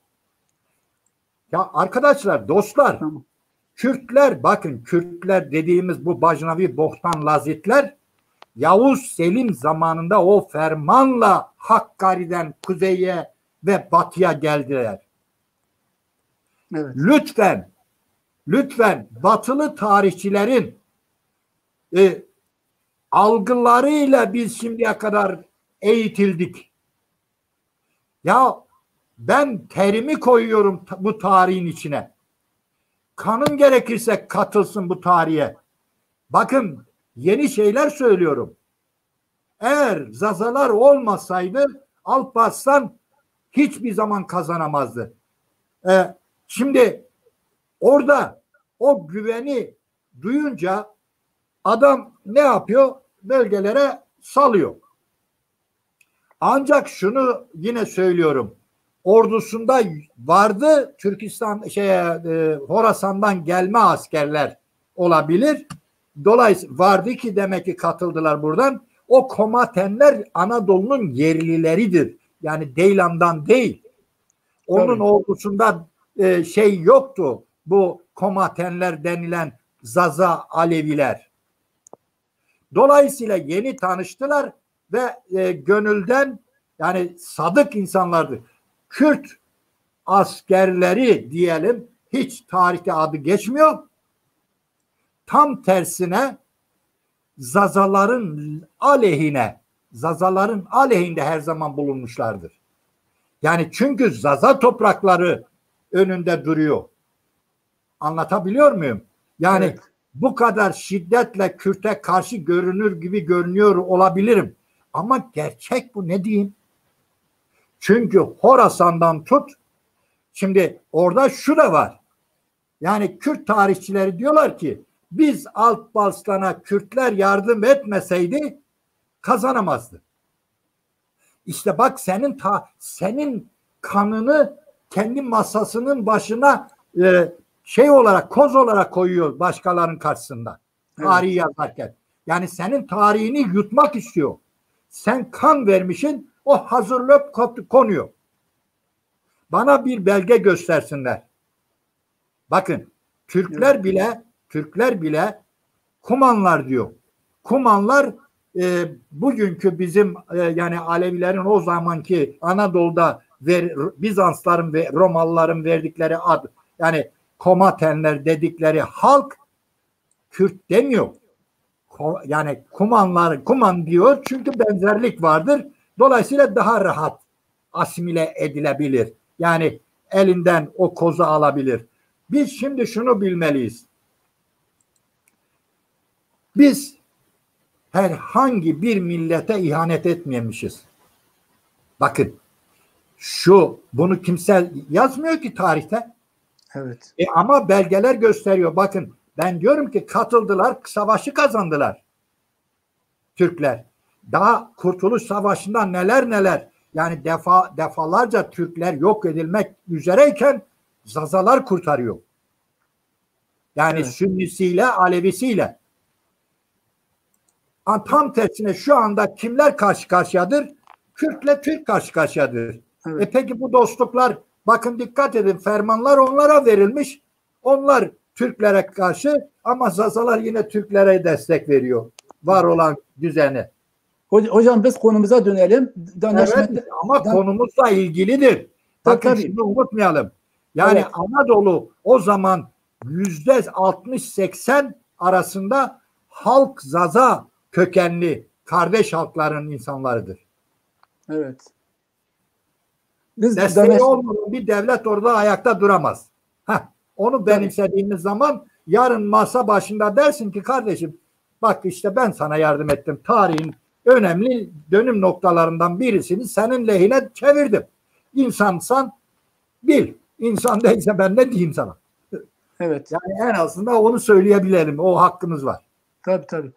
Ya arkadaşlar, dostlar, tamam. Kürtler dediğimiz bu Bajnavi, Bohtan, Lazitler Yavuz Selim zamanında o fermanla Hakkari'den kuzeye ve batıya geldiler. Evet. Lütfen batılı tarihçilerin algılarıyla biz şimdiye kadar eğitildik. Ya ben terimi koyuyorum bu tarihin içine. Kanın gerekirse katılsın bu tarihe. Bakın yeni şeyler söylüyorum. Eğer Zazalar olmasaydı Alparslan hiçbir zaman kazanamazdı. Şimdi orada o güveni duyunca adam ne yapıyor? Bölgelere salıyor. Ancak şunu yine söylüyorum. Ordusunda vardı Türkistan Horasan'dan gelme askerler olabilir. Dolayısıyla vardı ki demek ki katıldılar buradan. O komatenler Anadolu'nun yerlileridir. Yani Deylan'dan değil. Onun tabii. Ordusunda yoktu. Bu komatenler denilen Zaza Aleviler. Dolayısıyla yeni tanıştılar ve gönülden yani sadık insanlardı. Kürt askerleri diyelim hiç tarihte adı geçmiyor. Tam tersine Zazaların aleyhinde her zaman bulunmuşlardır. Yani çünkü Zaza toprakları önünde duruyor. Anlatabiliyor muyum? Yani Evet. bu kadar şiddetle Kürt'e karşı görünür gibi görünüyor olabilirim. Ama gerçek bu, ne diyeyim? Çünkü Horasan'dan tut, şimdi orada şu da var. Yani Kürt tarihçileri diyorlar ki biz Alparslan'a Kürtler yardım etmeseydi kazanamazdı. İşte bak, senin kanını kendi masasının başına şey olarak, koz olarak koyuyor başkalarının karşısında. Tarihi yazarken. Yani senin tarihini yutmak istiyor. Sen kan vermişsin, o hazırlayıp konuyor. Bana bir belge göstersinler. Bakın, Türkler bile Kumanlar diyor. Kumanlar bugünkü bizim yani Alevilerin o zamanki Anadolu'da Bizansların ve Romalıların verdikleri ad, yani Komatenler dedikleri halk Kürt demiyor. Yani Kuman diyor çünkü benzerlik vardır. Dolayısıyla daha rahat asimile edilebilir. Yani elinden o kozu alabilir. Biz şimdi şunu bilmeliyiz. Biz herhangi bir millete ihanet etmemişiz. Bakın, bunu kimse yazmıyor ki tarihte. Evet. Ama belgeler gösteriyor. Bakın, ben diyorum ki katıldılar, savaşı kazandılar Türkler. Daha Kurtuluş Savaşı'nda neler, yani defalarca Türkler yok edilmek üzereyken Zazalar kurtarıyor. Yani Sünnisiyle, Alevisiyle. Tam tersine şu anda kimler karşı karşıyadır? Kürtle Türk karşı karşıyadır. Evet. Peki bu dostluklar, bakın dikkat edin, fermanlar onlara verilmiş. Onlar Türklere karşı, ama Zazalar yine Türklere destek veriyor. Var olan düzeni. Hocam biz konumuza dönelim. Evet, ama konumuzla ilgilidir. Bakın şunu unutmayalım. Yani Anadolu o zaman %60-80 arasında halk Zaza kökenli kardeş halkların insanlarıdır. Evet. Desteği olmadan bir devlet orada ayakta duramaz. Onu benimsediğimiz zaman yarın masa başında dersin ki kardeşim, bak işte ben sana yardım ettim. Tarihin önemli dönüm noktalarından birisini senin lehine çevirdim. İnsansan bil. İnsan değilse ben ne diyeyim sana? Evet. Yani en azından onu söyleyebilelim. O hakkımız var. Tabii.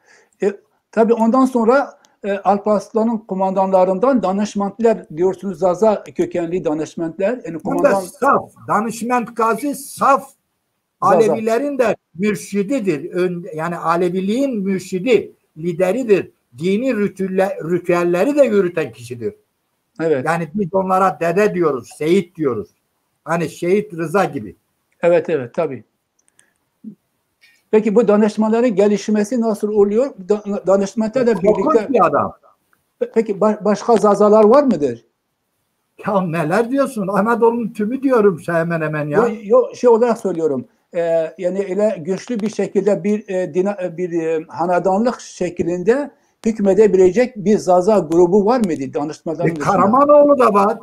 Tabii ondan sonra Alparslan'ın kumandanlarından danışmentler diyorsunuz, Zaza kökenli danışmentler. Yani Bunda saf, danışment gazi saf Alevilerin de mürşididir. Yani Aleviliğin mürşidi, lideridir. Dini ritüelleri de yürüten kişidir. Evet. Yani biz onlara dede diyoruz, Seyit diyoruz. Hani Şehit Rıza gibi. Evet tabii. Peki bu danışmanların gelişmesi nasıl oluyor? Danışmanlarla birlikte. Bir adam. Peki başka Zazalar var mıdır? Ya neler diyorsun? Anadolu'nun tümü diyorum hemen hemen ya. Yok, şey olarak söylüyorum. Yani öyle güçlü bir şekilde bir hanedanlık şeklinde hükmedebilecek bir Zaza grubu var mıydı danışmanların dışında? Karamanoğlu da var.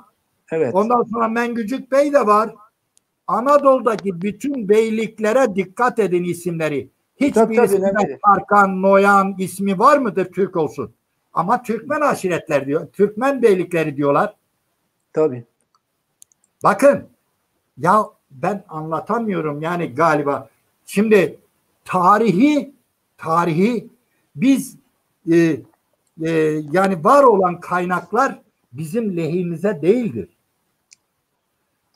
Evet. Ondan sonra Mengücük Bey de var. Anadolu'daki bütün beyliklere dikkat edin isimleri. Hiçbirisinde Tarkan, Noyan ismi var mıdır Türk olsun? Ama Türkmen aşiretler diyor. Türkmen beylikleri diyorlar. Tabii. Bakın ya, ben anlatamıyorum yani galiba. Şimdi tarihi biz yani var olan kaynaklar bizim lehimize değildir.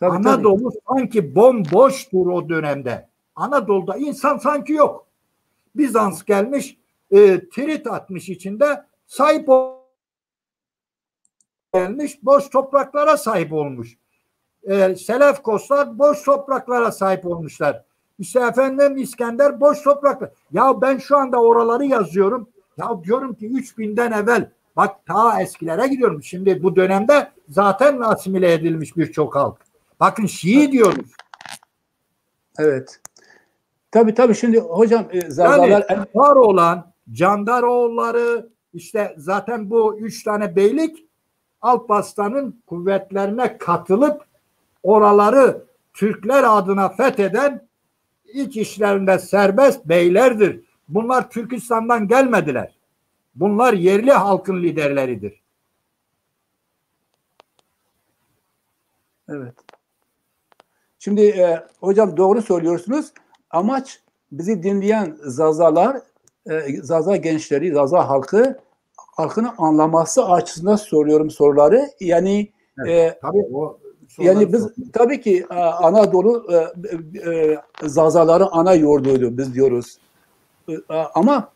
Tabii, Anadolu sanki bomboştur o dönemde. Anadolu'da insan sanki yok. Bizans gelmiş, trit atmış içinde, sahip gelmiş, boş topraklara sahip olmuş. Selefkoslar boş topraklara sahip olmuşlar. İşte efendim İskender boş topraklar. Ya ben şu anda oraları yazıyorum. Ya diyorum ki 3000'den evvel, bak ta eskilere gidiyorum. Şimdi bu dönemde zaten asimile edilmiş birçok halk. Bakın Şii diyoruz. Evet. Tabii şimdi hocam Zazalar yani var olan Candaroğulları, işte zaten bu 3 tane beylik Alparslan'ın kuvvetlerine katılıp oraları Türkler adına fetheden iç işlerinde serbest beylerdir. Bunlar Türkistan'dan gelmediler. Bunlar yerli halkın liderleridir. Evet. Şimdi hocam doğru söylüyorsunuz. Amaç bizi dinleyen Zazalar, Zaza gençleri, Zaza halkını anlaması açısından soruyorum soruları. Yani Evet, tabii o yani biz tabii ki Anadolu Zazaların ana yurduydu biz diyoruz. Ama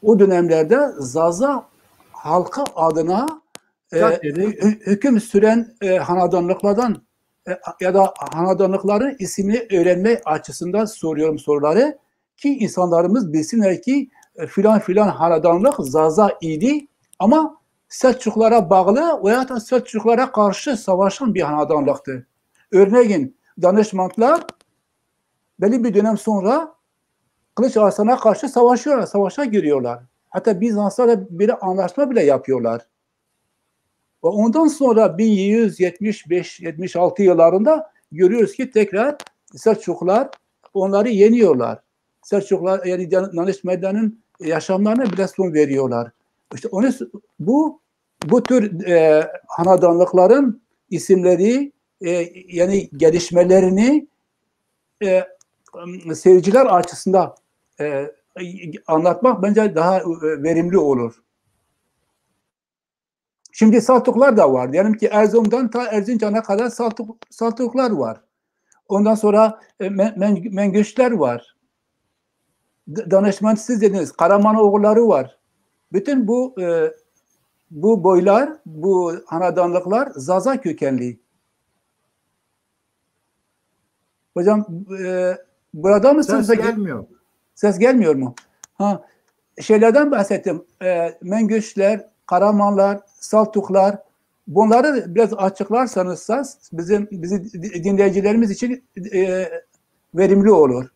o dönemlerde Zaza halkı adına hüküm süren hanedanlıklardan ya da hanedanlıkların ismini öğrenme açısından soruyorum soruları ki insanlarımız bilsinler ki filan filan hanedanlık Zaza idi ama Selçuklara bağlı veya da Selçuklara karşı savaşan bir hanedanlıktı. Örneğin danışmanlar belli bir dönem sonra Kılıç Arslan'a karşı savaşıyorlar, savaşa giriyorlar. Hatta Bizanslarla bir anlaşma bile yapıyorlar. Ve ondan sonra 1775-76 yıllarında görüyoruz ki tekrar Selçuklular onları yeniyorlar. Selçuklular yani danışmanların yaşamlarına bile son veriyorlar. İşte onu, bu tür hanedanlıkların isimleri yani gelişmelerini seyirciler açısından anlatmak bence daha verimli olur. Şimdi Saltuklar da var. Diyelim ki Erzurum'dan ta Erzincan'a kadar Saltuklar var. Ondan sonra Mengüçler var. Danışman siz dediniz. Karamanoğulları var. Bütün bu boylar, bu hanedanlıklar Zaza kökenli. Hocam burada mısınız? Ses gelmiyor. Ses gelmiyor mu? Ha, şeylerden bahsettim. Mengüçler, Karamanlar, Saltuklar. Bunları biraz açıklarsanız bizi dinleyicilerimiz için verimli olur.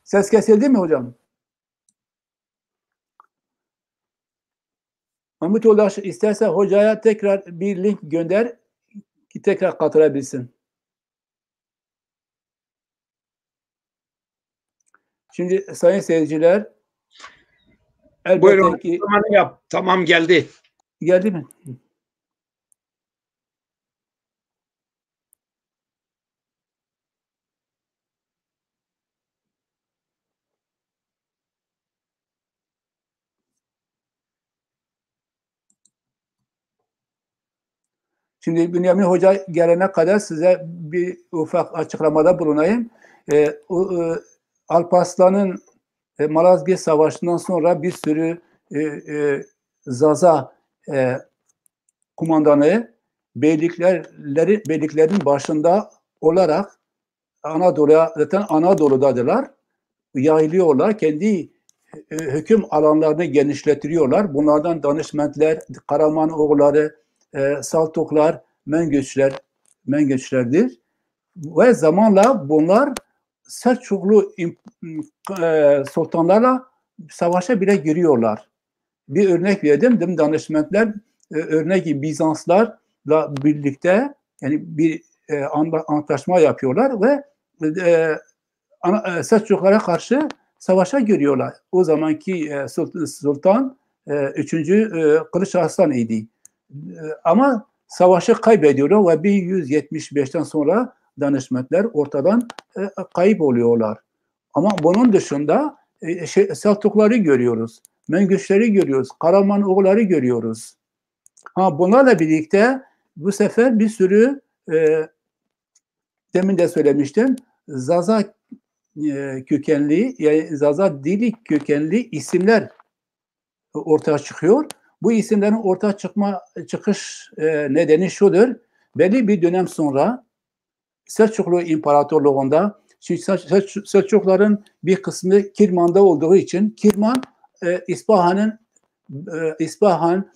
Ses kesildi mi hocam? Mahmut Yoldaş isterse hocaya tekrar bir link gönder ki tekrar katılabilsin. Şimdi sayın seyirciler elbette buyurun, ki tamam geldi. Geldi mi? Şimdi Bünyamin Hoca gelene kadar size bir ufak açıklamada bulunayım. Alparslan'ın Malazgirt Savaşı'ndan sonra bir sürü Zaza kumandanı beyliklerin başında olarak Anadolu'ya, zaten Anadolu'dadılar. Yayılıyorlar. Kendi hüküm alanlarını genişletiyorlar. Bunlardan danışmentler, Karamanoğulları, Saltuklar, Mengüçlerdir. Ve zamanla bunlar Selçuklu sultanlarla savaşa bile giriyorlar. Bir örnek verdim. Danışmentler örneğin Bizanslarla birlikte yani bir antlaşma yapıyorlar ve Selçuklara karşı savaşa giriyorlar. O zamanki sultan 3. Kılıç Arslan idi. Ama savaşı kaybediyorlar ve 1175'ten sonra danışmentler ortadan kayıp oluyorlar. Ama bunun dışında Selçukları görüyoruz. Mengüçleri görüyoruz. Karamanoğulları görüyoruz. Bunlarla birlikte bu sefer bir sürü demin de söylemiştim Zaza kökenli, yani Zaza dili kökenli isimler ortaya çıkıyor. Bu isimlerin ortaya çıkış nedeni şudur. Belli bir dönem sonra Selçuklu İmparatorluğu'nda Selçukluların bir kısmı Kirman'da olduğu için Kirman İspahan,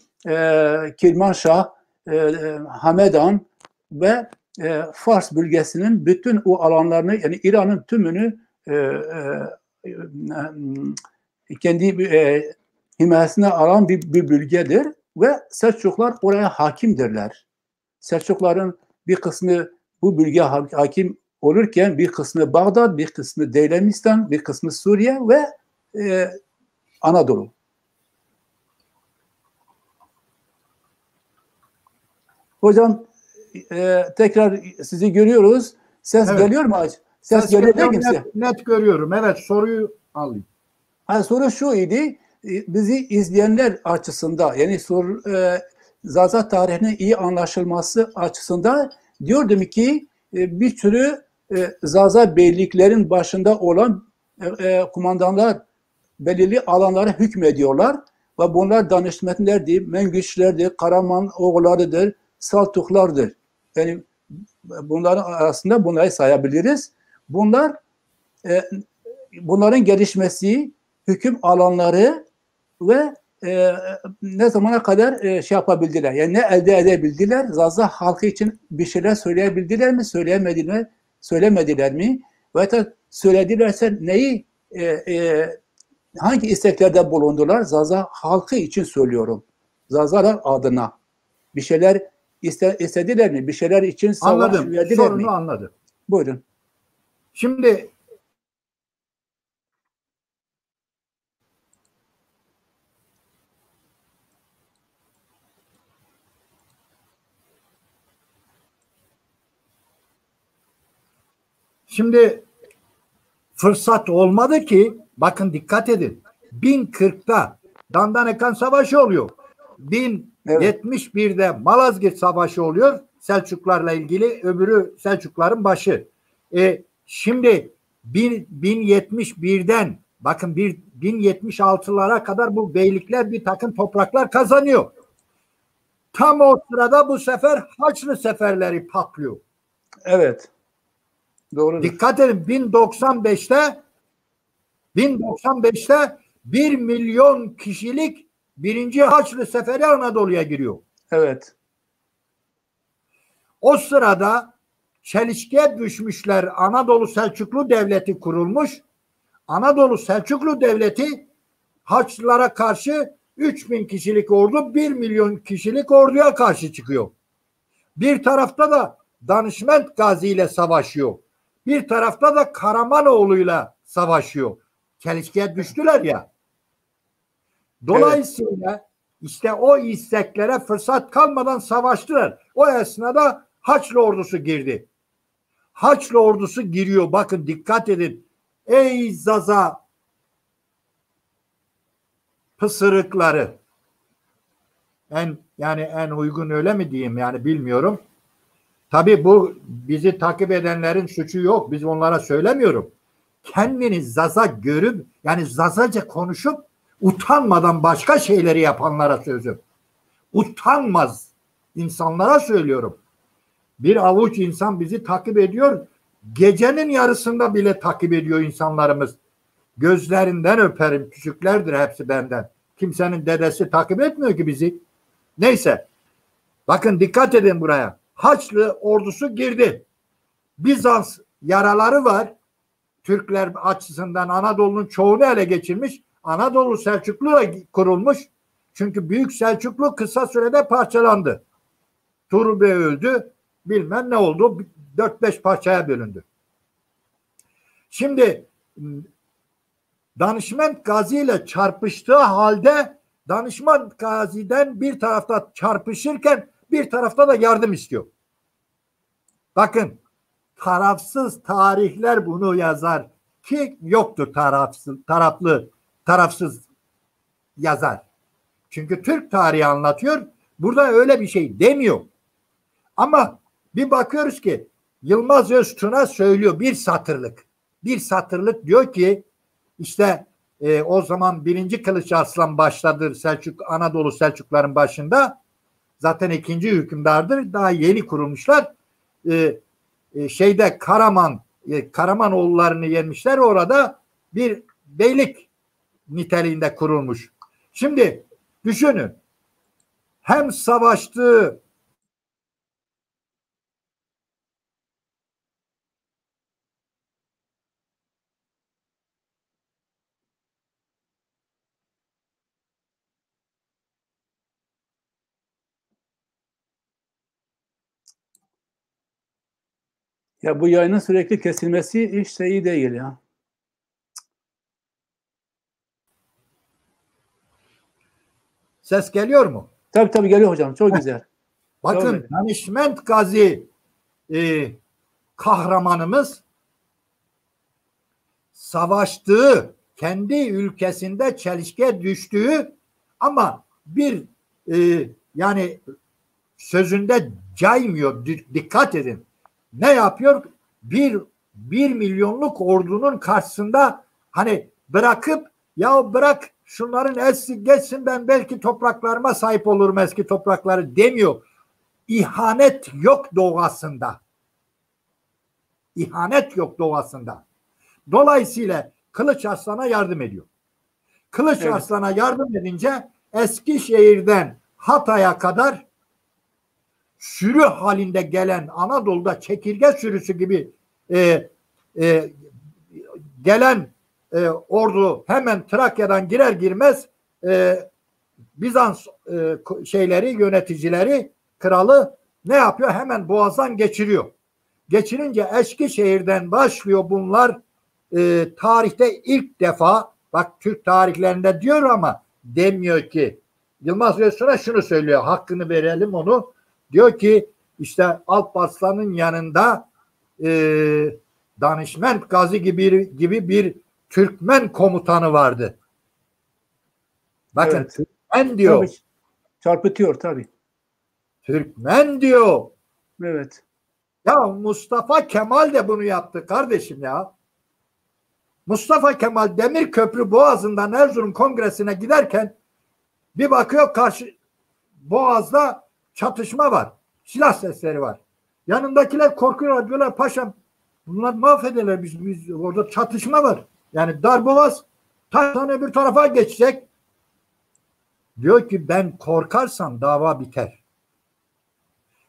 Kirmanşah, Hamedan ve Fars bölgesinin bütün o alanlarını yani İran'ın tümünü kendi himayesine alan bir bölgedir ve Selçuklar oraya hakimdirler. Selçukların bir kısmı bu bölgeye hakim olurken bir kısmı Bağdat, bir kısmı Deylemistan, bir kısmı Suriye ve Anadolu. Hocam tekrar sizi görüyoruz. Ses geliyor mu? Ses geliyor değil mi? Net görüyorum. Evet, soruyu alayım. Soru şu idi. Bizi izleyenler açısından, yani Zaza tarihinin iyi anlaşılması açısından diyordum ki bir sürü Zaza beyliklerin başında olan kumandanlar belirli alanlara hükmediyorlar ve bunlar Danişmentlerdir, Mengüçlerdir, Karaman oğullarıdır, Saltuklardır. Yani bunların arasında bunları sayabiliriz. Bunların gelişmesi, hüküm alanları ve ne zamana kadar şey yapabildiler? Yani ne elde edebildiler? Zaza halkı için bir şeyler söyleyebildiler mi? Söylemediler mi? Veya söyledilerse neyi hangi isteklerde bulundular? Zaza halkı için söylüyorum. Zazalar adına. Bir şeyler istediler mi? Bir şeyler için savaş verdiler mi? Sorunu anladım. Buyurun. Şimdi fırsat olmadı ki, bakın dikkat edin. 1040'ta Dandanekan Savaşı oluyor. 1071'de Malazgirt Savaşı oluyor. Selçuklarla ilgili, öbürü Selçukların başı. Şimdi 1071'den bakın 1076'lara kadar bu beylikler bir takım topraklar kazanıyor. Tam o sırada bu sefer Haçlı seferleri patlıyor. Evet. Doğrudur. Dikkat edin, 1095'te 1 milyon kişilik birinci Haçlı Seferi Anadolu'ya giriyor. Evet. O sırada çelişkiye düşmüşler. Anadolu Selçuklu Devleti kurulmuş. Anadolu Selçuklu Devleti Haçlılara karşı 3000 kişilik ordu 1 milyon kişilik orduya karşı çıkıyor. Bir tarafta da Danışment Gazi ile savaşıyor. Bir tarafta da Karamanoğlu'yla savaşıyor. Çelişkiye düştüler ya. Dolayısıyla işte o isteklere fırsat kalmadan savaştılar. O esnada Haçlı ordusu girdi. Haçlı ordusu giriyor. Bakın dikkat edin. Ey Zaza pısırıkları. En uygun öyle mi diyeyim, yani bilmiyorum. Tabii bu bizi takip edenlerin suçu yok. Biz onlara söylemiyorum. Kendini Zaza görüp, yani Zazaca konuşup utanmadan başka şeyleri yapanlara sözüm. Utanmaz insanlara söylüyorum. Bir avuç insan bizi takip ediyor. Gecenin yarısında bile takip ediyor insanlarımız. Gözlerinden öperim. Küçüklerdir hepsi benden. Kimsenin dedesi takip etmiyor ki bizi. Neyse. Bakın dikkat edin buraya. Haçlı ordusu girdi. Bizans yaraları var. Türkler açısından Anadolu'nun çoğunu ele geçirmiş. Anadolu Selçuklu'ya kurulmuş. Çünkü Büyük Selçuklu kısa sürede parçalandı. Tuğrul Bey öldü. Bilmem ne oldu. 4-5 parçaya bölündü. Şimdi Danışment Gazi ile çarpıştığı halde Danışment Gazi'den bir tarafta çarpışırken bir tarafta da yardım istiyor. Bakın, tarafsız tarihler bunu yazar ki yoktur tarafsız yazar. Çünkü Türk tarihi anlatıyor. Burada öyle bir şey demiyor. Ama bir bakıyoruz ki Yılmaz Öztuna söylüyor bir satırlık diyor ki işte o zaman 1. Kılıç Arslan başladı Anadolu Selçukların başında. Zaten 2. hükümdardır. Daha yeni kurulmuşlar. Karamanoğullarını yenmişler. Orada bir beylik niteliğinde kurulmuş. Şimdi düşünün. Hem savaştığı Ya bu yayının sürekli kesilmesi hiç de iyi değil ya. Ses geliyor mu? Tabii geliyor hocam. Çok güzel. Bakın Danişment Gazi kahramanımız savaştığı, kendi ülkesinde çelişkiye düştüğü ama bir yani sözünde caymıyor. Dikkat edin. Ne yapıyor? Bir milyonluk ordunun karşısında hani bırakıp ya bırak şunların eski geçsin ben belki topraklarıma sahip olurum eski toprakları demiyor. İhanet yok doğasında. İhanet yok doğasında. Dolayısıyla Kılıç Arslan'a yardım ediyor. Kılıç Arslan'a yardım edince Eskişehir'den Hatay'a kadar sürü halinde gelen Anadolu'da çekirge sürüsü gibi gelen ordu hemen Trakya'dan girer girmez Bizans yöneticileri kralı ne yapıyor? Hemen Boğaz'dan geçiriyor. Geçirince Eskişehir'den başlıyor bunlar tarihte ilk defa bak Türk tarihlerinde diyor ama demiyor ki Yılmaz Öztürk'e şunu söylüyor hakkını verelim onu diyor ki işte Alparslan'ın yanında Danişment Gazi gibi bir Türkmen komutanı vardı. Bakın evet. Türkmen diyor. Tabii. Çarpıtıyor tabii. Türkmen diyor. Evet. Ya Mustafa Kemal de bunu yaptı kardeşim ya. Mustafa Kemal Demirköprü Boğazı'ndan Erzurum Kongresi'ne giderken bir bakıyor karşı Boğaz'da çatışma var. Silah sesleri var. Yanındakiler korkuyorlar diyorlar paşam bunlar mahvederler biz orada çatışma var. Yani Darboğaz taştan öbür tarafa geçecek. Diyor ki ben korkarsam dava biter.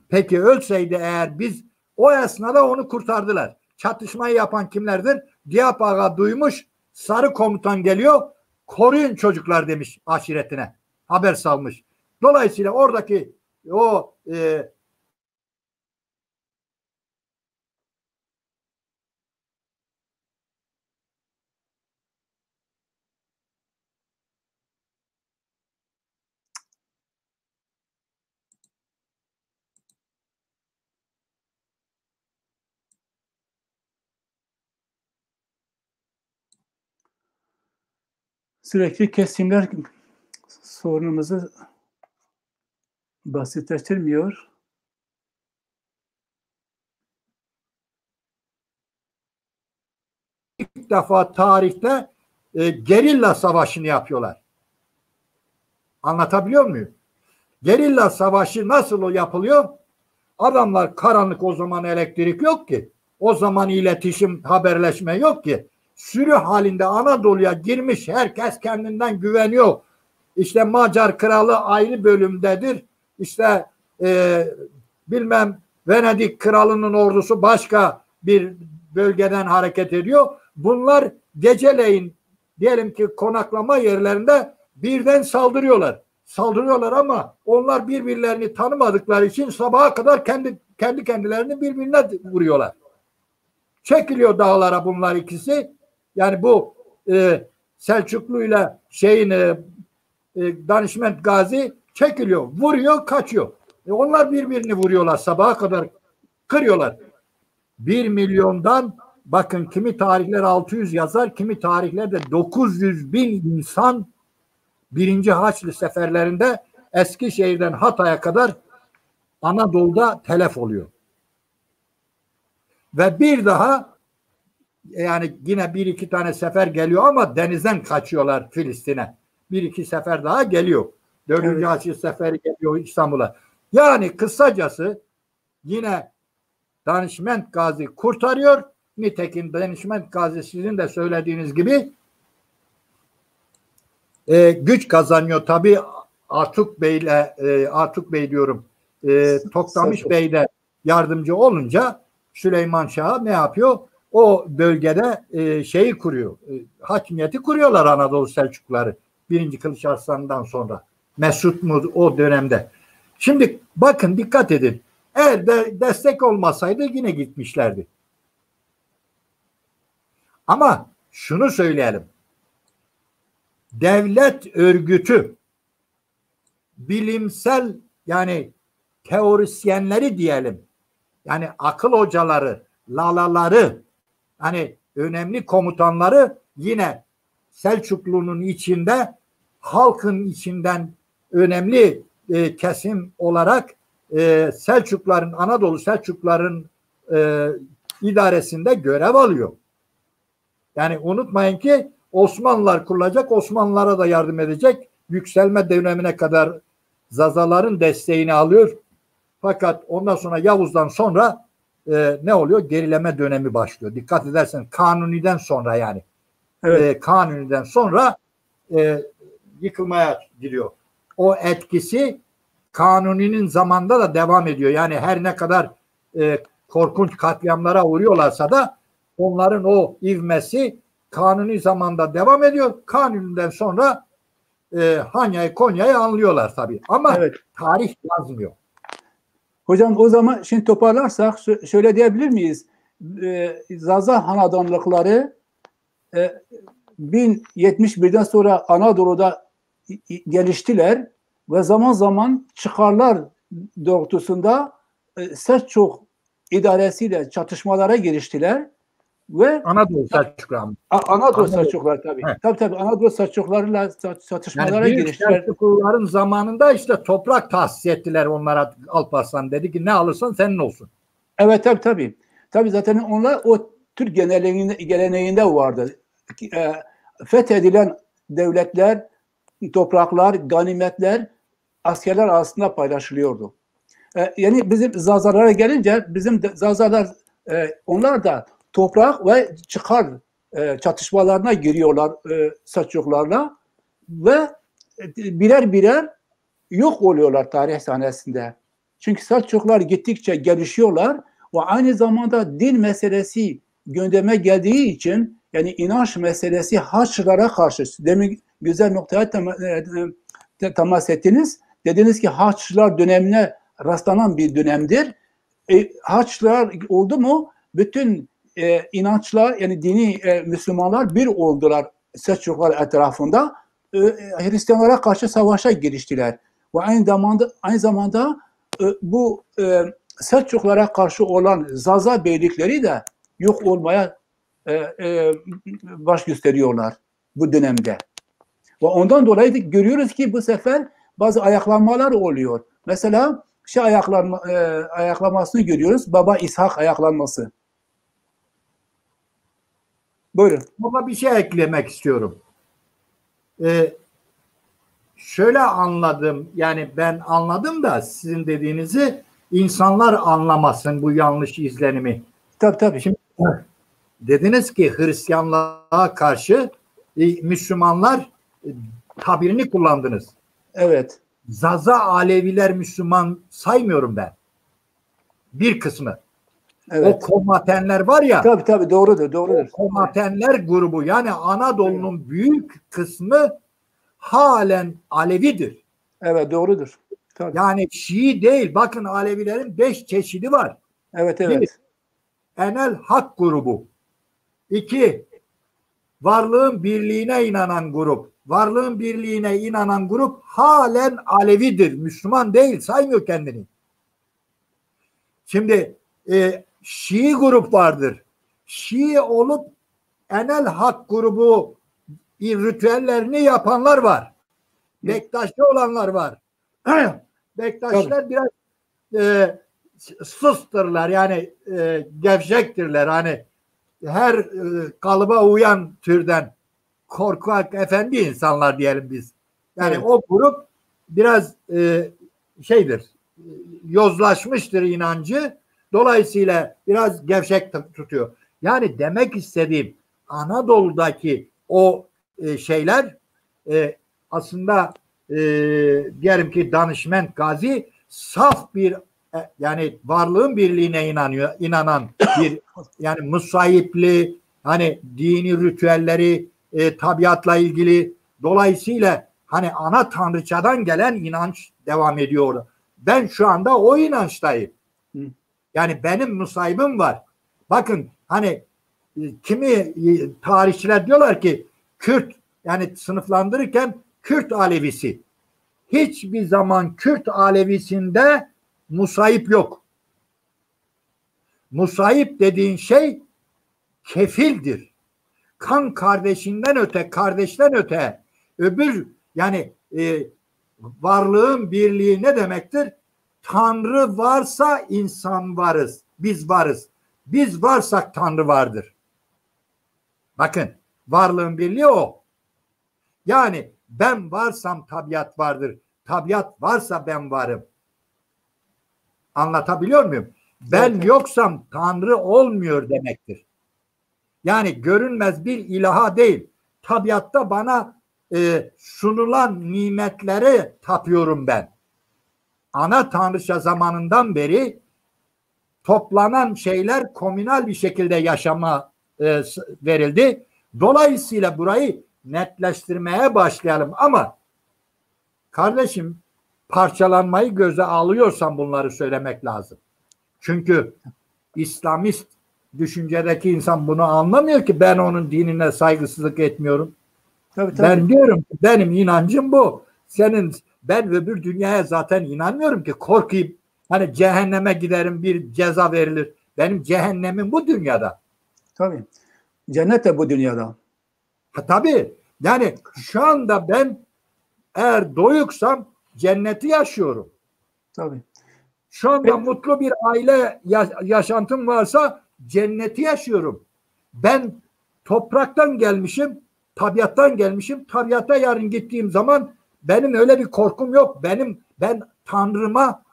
Peki ölseydi eğer biz o esnada onu kurtardılar. Çatışmayı yapan kimlerdir? Diyap Ağa duymuş. Sarı komutan geliyor. Koruyun çocuklar demiş aşiretine. Haber salmış. Dolayısıyla oradaki o sürekli kesimler sorunumuzu basitleştirmiyor. ilk defa tarihte gerilla savaşını yapıyorlar. Anlatabiliyor muyum? Gerilla savaşı nasıl yapılıyor? Adamlar karanlık o zaman elektrik yok ki. O zaman iletişim, haberleşme yok ki. Sürü halinde Anadolu'ya girmiş herkes kendinden güveniyor. İşte Macar kralı ayrı bölümdedir. İşte bilmem Venedik kralının ordusu başka bir bölgeden hareket ediyor. Bunlar geceleyin diyelim ki konaklama yerlerinde birden saldırıyorlar. Saldırıyorlar ama onlar birbirlerini tanımadıkları için sabaha kadar kendi kendilerini birbirine vuruyorlar. Çekiliyor dağlara bunlar ikisi. Yani bu Selçuklu ile Danişment Gazi çekiliyor. Vuruyor, kaçıyor. Onlar birbirini vuruyorlar. Sabaha kadar kırıyorlar. 1 milyondan bakın kimi tarihler 600 yazar, kimi tarihlerde 900 bin insan 1. Haçlı seferlerinde Eskişehir'den Hatay'a kadar Anadolu'da telef oluyor. Ve bir daha yani yine 1-2 tane sefer geliyor ama denizden kaçıyorlar Filistin'e. 1-2 sefer daha geliyor. 4. Haçlı seferi geliyor İstanbul'a. Yani kısacası yine Danişment Gazi kurtarıyor. Nitekim Danişment Gazi sizin de söylediğiniz gibi güç kazanıyor. Tabii Artuk Bey diyorum. Toktamış Bey de yardımcı olunca Süleyman Şah ne yapıyor? O bölgede kuruyor. Hakimiyeti kuruyorlar Anadolu Selçukluları. 1. Kılıç Arslan'dan sonra. Mesut mu o dönemde. Şimdi bakın dikkat edin. Eğer destek olmasaydı yine gitmişlerdi. Ama şunu söyleyelim. Devlet örgütü bilimsel yani teorisyenleri diyelim. Yani akıl hocaları, lalaları, hani önemli komutanları yine Selçuklu'nun içinde halkın içinden önemli kesim olarak Selçukluların Anadolu Selçukluların idaresinde görev alıyor. Yani unutmayın ki Osmanlılar kurulacak, Osmanlılara da yardım edecek. Yükselme dönemine kadar Zazaların desteğini alıyor. Fakat ondan sonra Yavuz'dan sonra ne oluyor? Gerileme dönemi başlıyor. Dikkat edersen Kanuni'den sonra yani. Evet. Kanuni'den sonra yıkılmaya giriyor. O etkisi Kanuni'nin zamanında da devam ediyor. Yani her ne kadar korkunç katliamlara uğruyorlarsa da onların o ivmesi Kanuni zamanda devam ediyor. Kanuni'den sonra Hanya'yı, Konya'yı anlıyorlar tabii. Ama evet. tarih yazmıyor. Hocam o zaman şimdi toparlarsak şöyle diyebilir miyiz? Zaza hanedanlıkları 1071'den sonra Anadolu'da geliştiler ve zaman zaman çıkarlar doğrultusunda Selçuk idaresiyle çatışmalara giriştiler ve Anadolu Selçukluları. Anadolu Selçukluları tabii. Tabii Anadolu Selçuklularıyla çatışmalara yani giriştiler. Selçukluların zamanında işte toprak tahsis ettiler onlara. Alparslan dedi ki ne alırsan senin olsun. Evet tabii. Tabii zaten onlar o Türk geleneğinde vardı. Fethedilen devletler, topraklar, ganimetler askerler arasında paylaşılıyordu. Yani bizim Zazalara gelince bizim Zazalar onlar da toprak ve çıkar çatışmalarına giriyorlar Selçuklularla ve birer birer yok oluyorlar tarih sahnesinde. Çünkü Selçuklular gittikçe gelişiyorlar ve aynı zamanda din meselesi gündeme geldiği için yani inanç meselesi Haçlılara karşı demin güzel noktaya temas ettiniz. Dediniz ki Haçlılar dönemine rastlanan bir dönemdir. Haçlılar oldu mu bütün inançlar yani dini Müslümanlar bir oldular Selçuklular etrafında. Hristiyanlara karşı savaşa giriştiler. Ve aynı zamanda bu Selçuklulara karşı olan Zaza beylikleri de yok olmaya baş gösteriyorlar bu dönemde. Ve ondan dolayı görüyoruz ki bu sefer bazı ayaklanmalar oluyor. Mesela ayaklamasını görüyoruz. Baba İshak ayaklanması. Buyurun. Ama bir şey eklemek istiyorum. Şöyle anladım, yani ben anladım da sizin dediğinizi insanlar anlamasın bu yanlış izlenimi. Tabii. Şimdi dediniz ki Hristiyanlığa karşı Müslümanlar tabirini kullandınız. Evet. Zaza Aleviler Müslüman saymıyorum ben. Bir kısmı. Evet. O komatenler var ya. Tabii doğrudur. O komatenler grubu yani Anadolu'nun büyük kısmı halen Alevidir. Evet doğrudur. Tabii. Yani Şii değil. Bakın Alevilerin 5 çeşidi var. Evet. Bir, Enel Hak grubu. 2, varlığın birliğine inanan grup. Varlığın birliğine inanan grup halen Alevidir. Müslüman değil. Saymıyor kendini. Şimdi Şii grup vardır. Şii olup Enel Hak grubu ritüellerini yapanlar var. Bektaşlı olanlar var. Bektaşlar biraz sustırlar yani gevşektirler. Hani her kalıba uyan türden korkak efendi insanlar diyelim biz. Yani o grup biraz yozlaşmıştır inancı. Dolayısıyla biraz gevşek tutuyor. Yani demek istediğim Anadolu'daki o şeyler aslında diyelim ki Danışment Gazi saf bir yani varlığın birliğine inanan bir yani musayipli hani dini ritüelleri tabiatla ilgili dolayısıyla hani ana tanrıçadan gelen inanç devam ediyor. Ben şu anda o inançtayım. Yani benim musayibim var. Bakın hani kimi tarihçiler diyorlar ki Kürt, yani sınıflandırırken Kürt Alevisi. Hiçbir zaman Kürt Alevisinde musayip yok. Musayip dediğin şey kefildir. Kan kardeşinden öte, kardeşten öte öbür, yani varlığın birliği ne demektir? Tanrı varsa insan varız. Biz varız. Biz varsak Tanrı vardır. Bakın, varlığın birliği o. Yani ben varsam tabiat vardır. Tabiat varsa ben varım. Anlatabiliyor muyum? Ben yoksam Tanrı olmuyor demektir. Yani görünmez bir ilaha değil, tabiatta bana sunulan nimetlere tapıyorum ben. Ana tanrıça zamanından beri toplanan şeyler komünal bir şekilde yaşama verildi. Dolayısıyla burayı netleştirmeye başlayalım. Ama kardeşim, parçalanmayı göze alıyorsan bunları söylemek lazım. Çünkü İslamist düşüncedeki insan bunu anlamıyor ki ben onun dinine saygısızlık etmiyorum. Tabii. Ben diyorum ki benim inancım bu. Ben öbür dünyaya zaten inanmıyorum ki, korkayım. Hani cehenneme giderim, bir ceza verilir. Benim cehennemim bu dünyada. Tabii. Cennet de bu dünyada. Tabii. Yani şu anda ben eğer doyuksam cenneti yaşıyorum. Tabii. Şu anda mutlu bir aile yaşantım varsa cenneti yaşıyorum. Ben topraktan gelmişim, tabiattan gelmişim. Tabiata yarın gittiğim zaman benim öyle bir korkum yok. Ben Tanrı'ma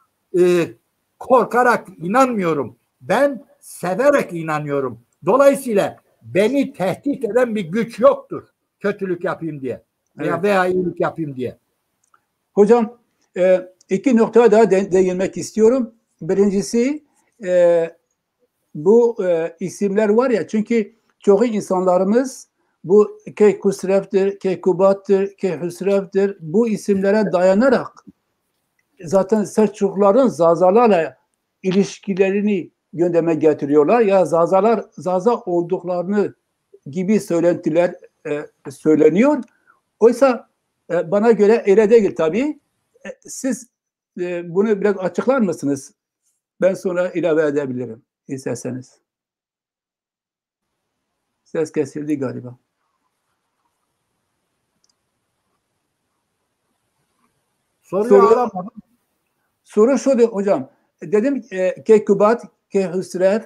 korkarak inanmıyorum. Ben severek inanıyorum. Dolayısıyla beni tehdit eden bir güç yoktur. Kötülük yapayım diye veya iyilik yapayım diye. Hocam, iki noktaya daha değinmek istiyorum. Birincisi, bu isimler var ya, çünkü çoğu insanlarımız bu Keykusrev'dir, Keykubat'tır, Keyhüsrev'dir, bu isimlere dayanarak zaten Selçukluların Zazalarla ilişkilerini gündeme getiriyorlar. Ya Zaza olduklarını gibi söylentiler söyleniyor. Oysa bana göre öyle değil tabii. Siz bunu biraz açıklar mısınız? Ben sonra ilave edebilirim isterseniz. Ses kesildi galiba. Soru şuydu hocam. Dedim Keykubat, Keyhüsrev,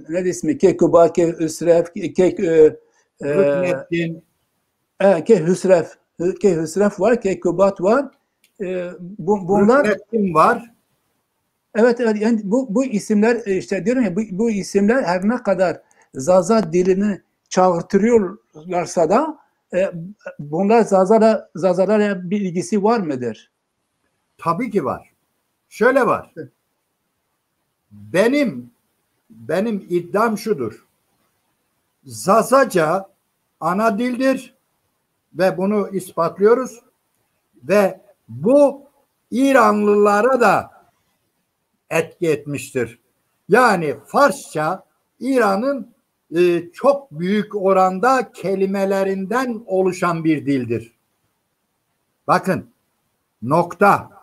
ne ismi? Keykubat, Keyhüsrev, Keyhüsrev var, Keykubat var. Bunlar Rükneddin var. Evet, yani bu isimler, işte diyorum ya, bu isimler her ne kadar Zaza dilini çağırtırıyorlarsa da bunlar Zazalarla bir ilgisi var mıdır? Tabii ki var. Şöyle var. Benim iddiam şudur. Zazaca ana dildir ve bunu ispatlıyoruz ve bu İranlılara da etki etmiştir. Yani Farsça İran'ın çok büyük oranda kelimelerinden oluşan bir dildir. Bakın, nokta.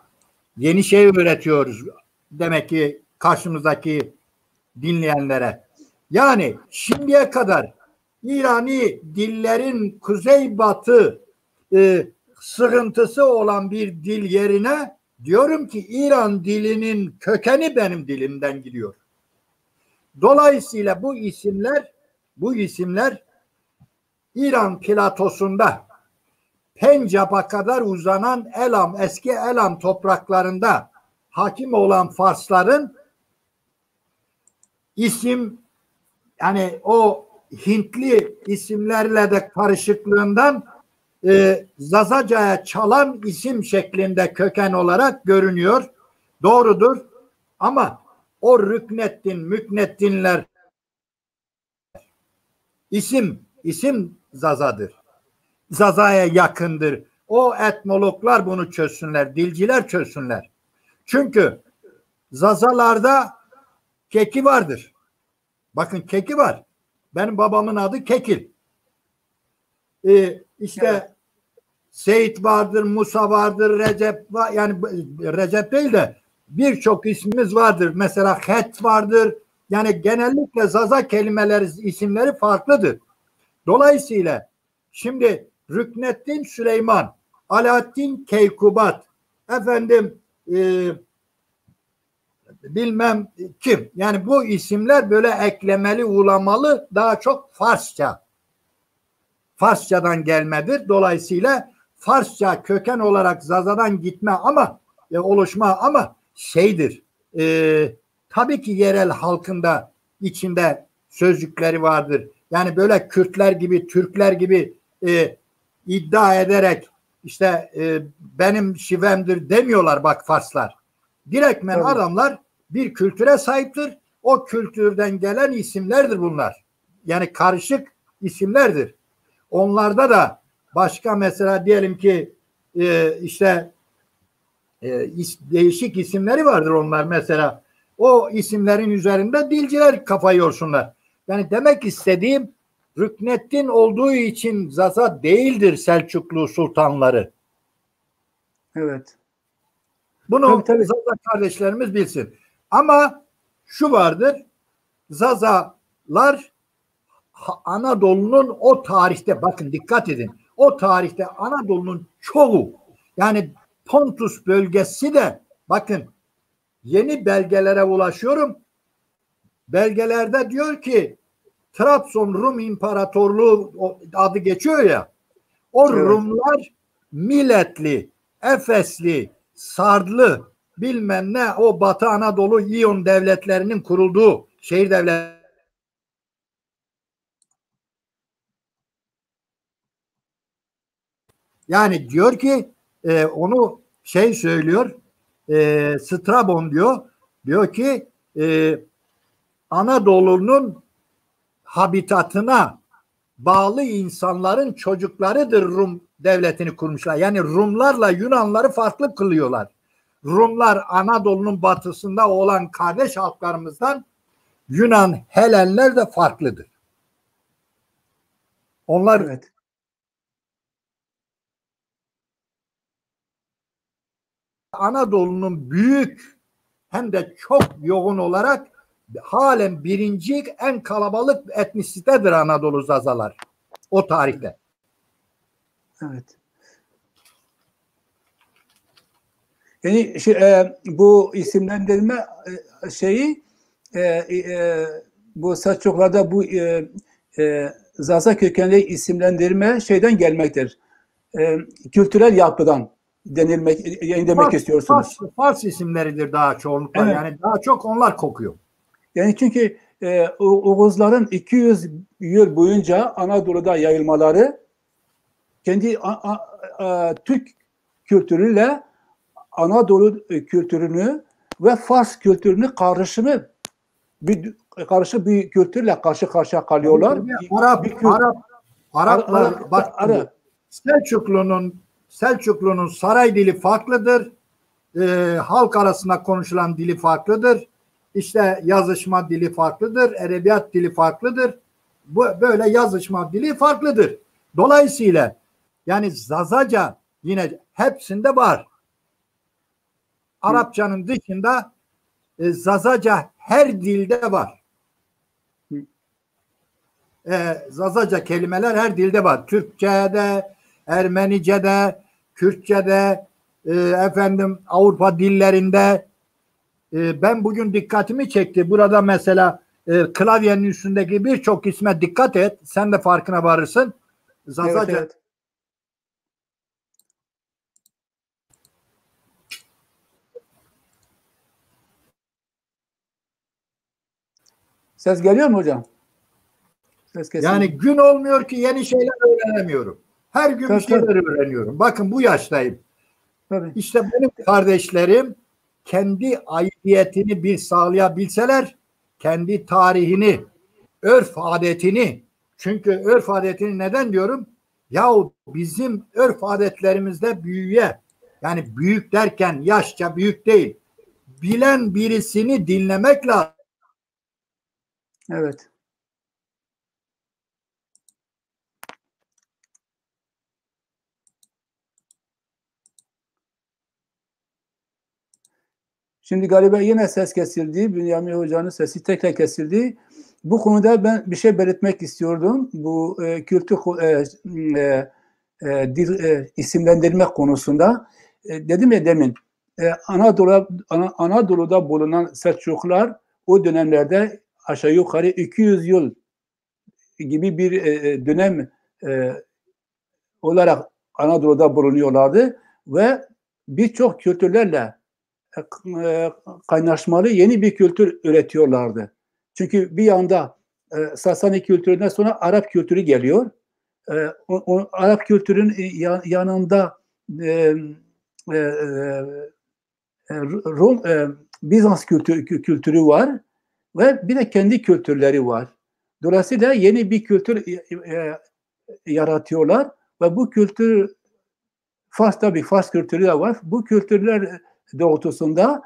Yeni şey öğretiyoruz demek ki karşımızdaki dinleyenlere. Yani şimdiye kadar İrani dillerin kuzeybatı sıkıntısı olan bir dil yerine diyorum ki İran dilinin kökeni benim dilimden gidiyor. Dolayısıyla bu isimler İran platosunda Pencap'a kadar uzanan eski Elam topraklarında hakim olan Farsların isim, yani o Hintli isimlerle de karışıklığından Zazaca'ya çalan isim şeklinde köken olarak görünüyor. Doğrudur. Ama o Rükneddin, Mükneddinler isim Zaza'dır. Zaza'ya yakındır. O etnologlar bunu çözsünler, dilciler çözsünler. Çünkü Zazalarda Keki vardır. Bakın Keki var. Benim babamın adı Kekil. İşte evet. Seyit vardır, Musa vardır, Recep var. Yani Recep değil de birçok ismimiz vardır. Mesela Het vardır. Yani genellikle Zaza kelimeleri, isimleri farklıdır. Dolayısıyla şimdi Rükneddin Süleyman, Alaaddin Keykubat, bilmem kim. Yani bu isimler böyle eklemeli, ulamalı, daha çok Farsça. Farsçadan gelmedir. Dolayısıyla Farsça köken olarak Zaza'dan gitme ama oluşma ama şeydir. Tabii ki yerel halkında içinde sözcükleri vardır. Yani böyle Kürtler gibi, Türkler gibi iddia ederek işte benim şivemdir demiyorlar bak Farslar. Direktmen adamlar bir kültüre sahiptir. O kültürden gelen isimlerdir bunlar. Yani karışık isimlerdir. Onlarda da başka mesela diyelim ki değişik isimleri vardır onlar mesela. O isimlerin üzerinde dilciler kafa yorsunlar. Yani demek istediğim Rükneddin olduğu için Zaza değildir Selçuklu sultanları. Evet. Bunu tabii. Zaza kardeşlerimiz bilsin. Ama şu vardır. Zazalar Anadolu'nun o tarihte bakın dikkat edin. O tarihte Anadolu'nun çoğu yani Pontus bölgesi de bakın yeni belgelere ulaşıyorum. Belgelerde diyor ki Trabzon Rum İmparatorluğu adı geçiyor ya. O evet. Rumlar Miletli, Efesli, Sardlı bilmem ne o Batı Anadolu İyon devletlerinin kurulduğu şehir devletleri. Yani diyor ki onu söylüyor Strabon diyor ki Anadolu'nun habitatına bağlı insanların çocuklarıdır Rum devletini kurmuşlar. Yani Rumlarla Yunanları farklı kılıyorlar. Rumlar Anadolu'nun batısında olan kardeş halklarımızdan Yunan Helenler de farklıdır. Onlar evet. Anadolu'nun büyük hem de çok yoğun olarak halen birinci en kalabalık etnisitedir Anadolu Zazalar o tarihte. Evet. Yani bu isimlendirme bu Selçuklularda bu Zaza kökenli isimlendirme şeyden gelmektir. Kültürel yapıdan demek istiyorsunuz. Fars isimleridir daha çoğunlukla. Evet. Yani daha çok onlar kokuyor. Yani çünkü Oğuzların 200 yıl boyunca Anadolu'da yayılmaları kendi Türk kültürüyle Anadolu kültürünü ve Fars kültürünü karışık bir kültürle karşı karşıya kalıyorlar. Araplar bak Selçuklu'nun saray dili farklıdır. Halk arasında konuşulan dili farklıdır. İşte yazışma dili farklıdır. Edebiyat dili farklıdır. Böyle yazışma dili farklıdır. Dolayısıyla yani Zazaca yine hepsinde var. Arapçanın dışında Zazaca her dilde var. Zazaca kelimeler her dilde var. Türkçe'de, Ermenice'de, Kürtçe'de, Avrupa dillerinde. Ben bugün dikkatimi çekti. Burada mesela klavyenin üstündeki birçok isme dikkat et. Sen de farkına varırsın. Zazaca. Evet. Ses geliyor mu hocam? Yani gün olmuyor ki yeni şeyler öğrenemiyorum. Her gün bir şeyler öğreniyorum. Bakın bu yaştayım. Tabii. İşte benim kardeşlerim kendi aidiyetini bir sağlayabilseler, kendi tarihini, örf adetini, çünkü örf adetini neden diyorum? Yahu bizim örf adetlerimizde büyüye, yani büyük derken yaşça büyük değil, bilen birisini dinlemek lazım. Evet. Şimdi galiba yine ses kesildi. Bünyamin Hoca'nın sesi tekrar kesildi. Bu konuda ben bir şey belirtmek istiyordum. Bu kültür dil isimlendirme konusunda. Dedim ya demin, Anadolu'da bulunan Selçuklular o dönemlerde aşağı yukarı 200 yıl gibi bir dönem olarak Anadolu'da bulunuyorlardı ve birçok kültürlerle kaynaşmalı yeni bir kültür üretiyorlardı. Çünkü bir yanda Sasani kültüründen sonra Arap kültürü geliyor. O Arap kültürün yanında Rum, Bizans kültürü var ve bir de kendi kültürleri var. Dolayısıyla yeni bir kültür yaratıyorlar ve bu kültür tabii Fars kültürü de var. Bu kültürler doğrultusunda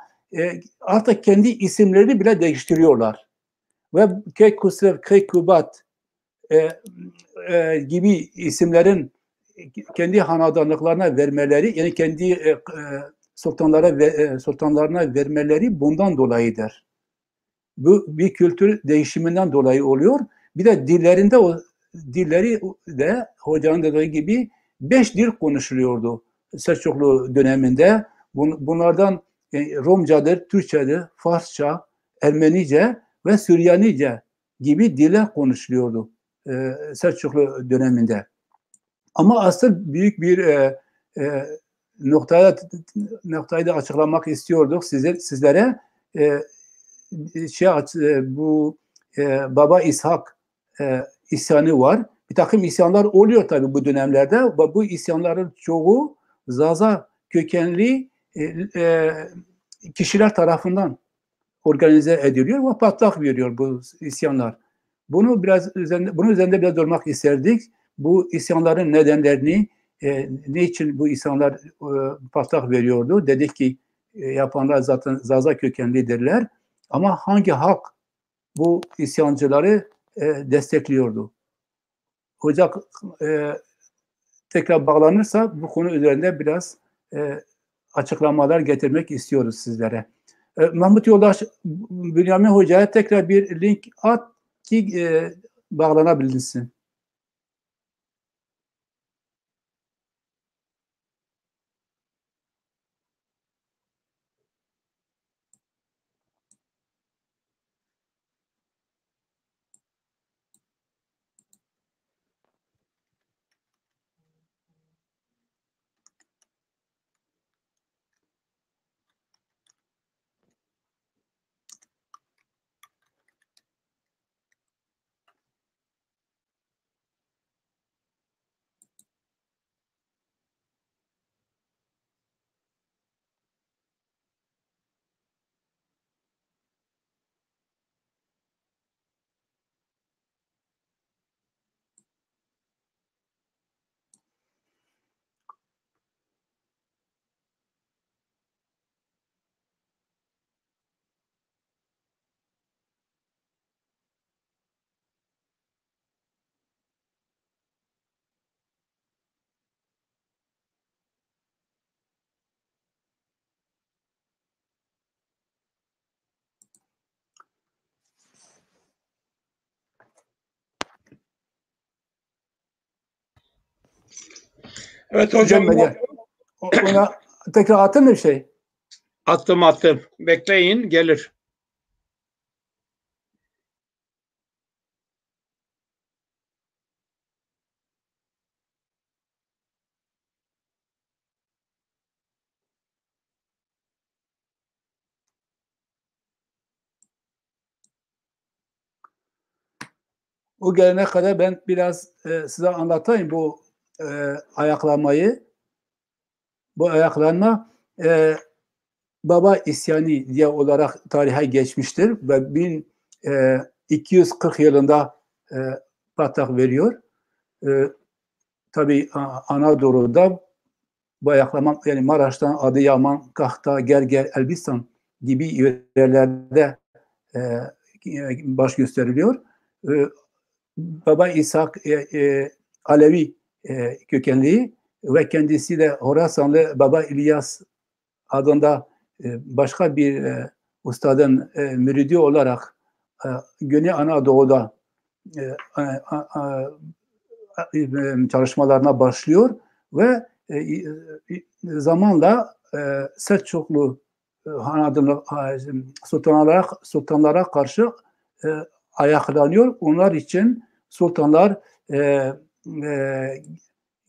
artık kendi isimlerini bile değiştiriyorlar. Ve Keykusrev, Keykubat gibi isimlerin kendi hanedanlıklarına vermeleri, yani kendi sultanlarına vermeleri bundan dolayıdır. Bu bir kültür değişiminden dolayı oluyor. Bir de dilleri de hocanın dediği gibi 5 dil konuşuluyordu Selçuklu döneminde. Bunlardan Rumcadır, Türkçedir, Farsça, Ermenice ve Süryanice gibi diller konuşuluyordu Selçuklu döneminde. Ama asıl büyük bir noktayı da açıklamak istiyorduk sizlere. Bu Baba İshak isyanı var. Bir takım isyanlar oluyor tabii bu dönemlerde. Bu isyanların çoğu Zaza kökenli kişiler tarafından organize ediliyor ve patlak veriyor bu isyanlar. Bunun üzerinde biraz durmak isterdik. Bu isyanların nedenlerini, ne için bu isyanlar patlak veriyordu? Dedik ki yapanlar zaten Zaza kökenlidirler. Ama hangi halk bu isyancıları destekliyordu? Hoca tekrar bağlanırsa bu konu üzerinde biraz açıklamalar getirmek istiyoruz sizlere. Mahmut Yoldaş, Bünyamin Hoca'ya tekrar bir link at ki bağlanabilsin. Evet hocam. Ona tekrar attın mı bir şey? Attım. Bekleyin, gelir. O gelene kadar ben biraz size anlatayım bu ayaklanmayı. Bu ayaklanma Baba İsyanı diye olarak tarihe geçmiştir ve 1240 yılında patlak veriyor. Tabii Anadolu'da bu ayaklama, yani Maraş'tan Adıyaman, Kahta, Gerger, Elbistan gibi yerlerde baş gösteriliyor. Baba İshak Alevi kökenli ve kendisi de Horasanlı Baba İlyas adında başka bir ustadın müridi olarak Güney Anadolu'da çalışmalarına başlıyor ve zamanla Selçuklu sultanlara karşı ayaklanıyor. Onlar için sultanlar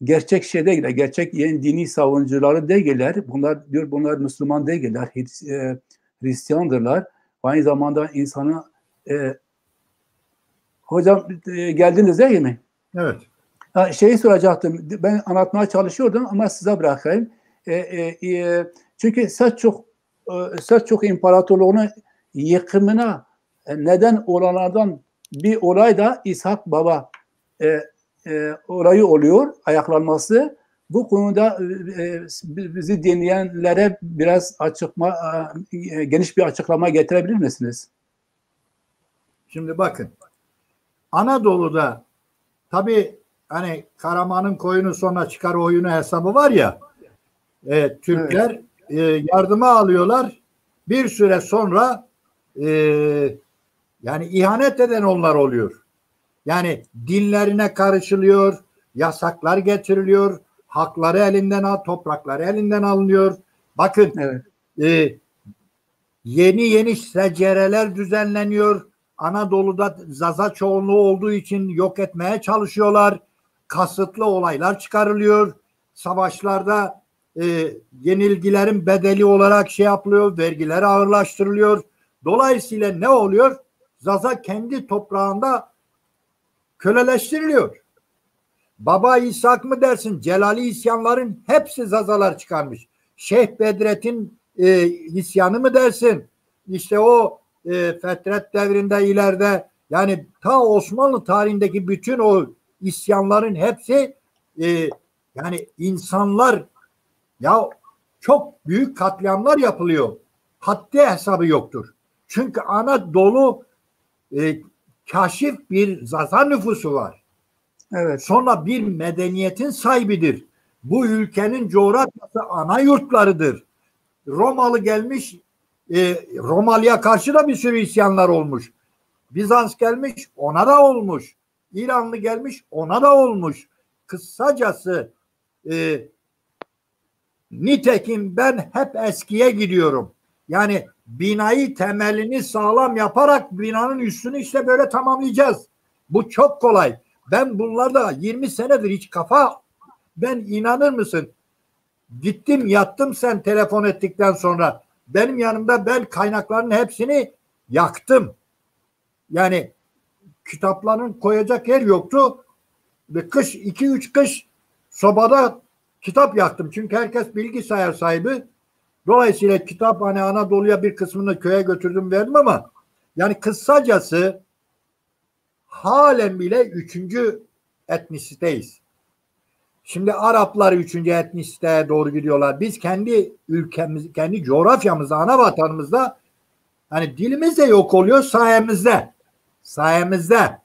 gerçek şey değiller, gerçek yeni dini savunucuları değiller. Bunlar Müslüman değiller, Hristiyandırlar. Aynı zamanda insanı hocam geldiniz değil mi? Evet. Şeyi soracaktım. Ben anlatmaya çalışıyordum ama size bırakayım. Çünkü Selçuk İmparatorluğu'nun yıkımına neden olanlardan bir olay da İshak Baba olayı oluyor, ayaklanması. Bu konuda bizi dinleyenlere biraz geniş bir açıklama getirebilir misiniz? Şimdi bakın, Anadolu'da tabii hani Karaman'ın koyunu sonra çıkar oyunu hesabı var ya, Türkler yardıma alıyorlar. Bir süre sonra yani ihanet eden onlar oluyor. Yani dinlerine karışılıyor, yasaklar getiriliyor, hakları elinden toprakları elinden alınıyor. Bakın, yeni secereler düzenleniyor. Anadolu'da Zaza çoğunluğu olduğu için yok etmeye çalışıyorlar. Kasıtlı olaylar çıkarılıyor. Savaşlarda yenilgilerin bedeli olarak şey yapılıyor, vergiler ağırlaştırılıyor. Dolayısıyla ne oluyor? Zaza kendi toprağında köleleştiriliyor. Baba İshak mı dersin? Celali isyanların hepsi Zazalar çıkarmış. Şeyh Bedrettin isyanı mı dersin? İşte o Fetret devrinde ileride, yani ta Osmanlı tarihindeki bütün o isyanların hepsi yani insanlar, ya çok büyük katliamlar yapılıyor. Haddi hesabı yoktur. Çünkü Anadolu kaşif bir Zaza nüfusu var. Evet. Sonra bir medeniyetin sahibidir. Bu ülkenin coğrafyası ana yurtlarıdır. Romalı gelmiş, Romalı'ya karşı da bir sürü isyanlar olmuş. Bizans gelmiş, ona da olmuş. İranlı gelmiş, ona da olmuş. Kısacası nitekim ben hep eskiye gidiyorum. Yani binayı temelini sağlam yaparak binanın üstünü işte böyle tamamlayacağız. Bu çok kolay. Ben bunlarda 20 senedir hiç ben inanır mısın? Gittim yattım sen telefon ettikten sonra. Benim yanımda ben kaynakların hepsini yaktım. Yani kitapların koyacak yer yoktu. Ve kış 2-3 kış sobada kitap yaktım. Çünkü herkes bilgisayar sahibi. Dolayısıyla kitap hani Anadolu'ya bir kısmını köye götürdüm verdim ama yani kısacası halen bile 3. etnisiteyiz. Şimdi Araplar 3. etnisiteye doğru gidiyorlar. Biz kendi ülkemiz, kendi coğrafyamızda, ana vatanımızda hani dilimiz de yok oluyor sayemizde. Sayemizde.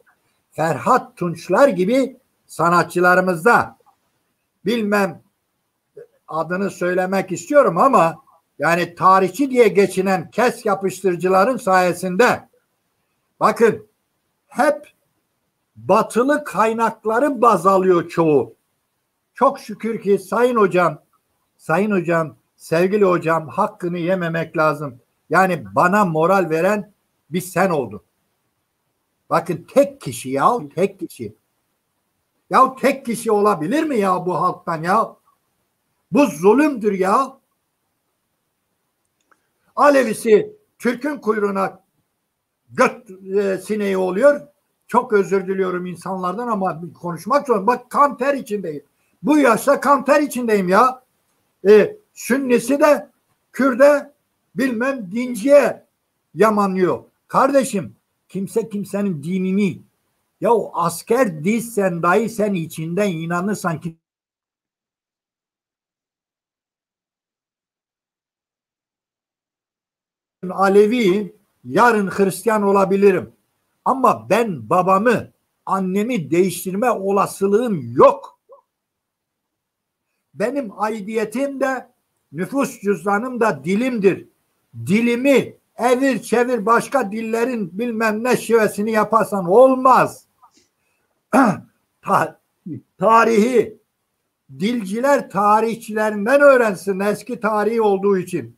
Ferhat Tunçlar gibi sanatçılarımızda. Bilmem adını söylemek istiyorum ama yani tarihçi diye geçinen kes yapıştırıcıların sayesinde bakın hep batılı kaynakları baz alıyor çoğu. Çok şükür ki sayın hocam, sevgili hocam, hakkını yememek lazım. Yani bana moral veren bir sen oldun. Bakın tek kişi ya, tek kişi. Ya tek kişi olabilir mi ya bu halktan ya? Bu zulümdür ya. Alevisi Türk'ün kuyruğuna sineği oluyor. Çok özür diliyorum insanlardan ama konuşmak zorunda. Bak kan ter içindeyim. Bu yaşta kan ter içindeyim ya. Sünnisi de Kürde bilmem dinciye yamanlıyor. Kardeşim kimse kimsenin dinini, ya asker değilsen dahi sen içinden inanırsan ki Alevi yarın Hristiyan olabilirim. Ama ben babamı, annemi değiştirme olasılığım yok. Benim aidiyetim de, nüfus cüzdanım da dilimdir. Dilimi evir çevir başka dillerin bilmem ne şivesini yaparsan olmaz. Tarihi dilciler tarihçilerinden öğrensin, eski tarihi olduğu için.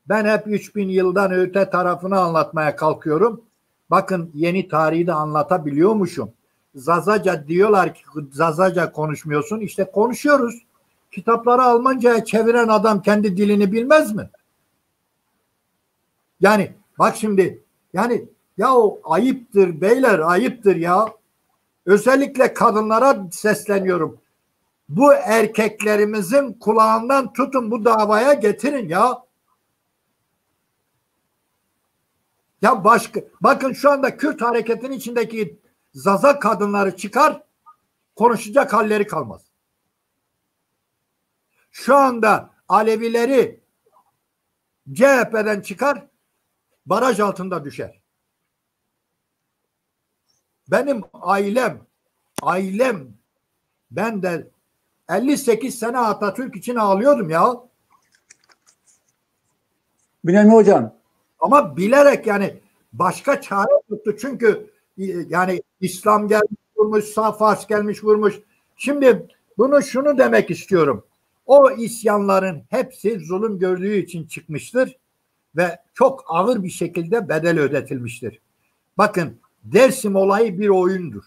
Ben hep 3000 yıldan öte tarafını anlatmaya kalkıyorum. Bakın yeni tarihi de anlatabiliyormuşum. Zazaca diyorlar ki Zazaca konuşmuyorsun. İşte konuşuyoruz. Kitapları Almanca'ya çeviren adam kendi dilini bilmez mi? Yani bak şimdi, yani ya o ayıptır beyler, ayıptır ya. Özellikle kadınlara sesleniyorum. Bu erkeklerimizin kulağından tutun, bu davaya getirin ya. Ya bakın şu anda Kürt hareketinin içindeki Zaza kadınları çıkar, konuşacak halleri kalmaz. Şu anda Alevileri CHP'den çıkar, baraj altında düşer. Benim ailem, ben de 58 sene Atatürk için ağlıyordum ya. Bünyamin Hocam. Ama bilerek, yani başka çare tuttu. Çünkü yani İslam gelmiş vurmuş, Fars gelmiş vurmuş. Şimdi şunu demek istiyorum. O isyanların hepsi zulüm gördüğü için çıkmıştır ve çok ağır bir şekilde bedel ödetilmiştir. Bakın, Dersim olayı bir oyundur.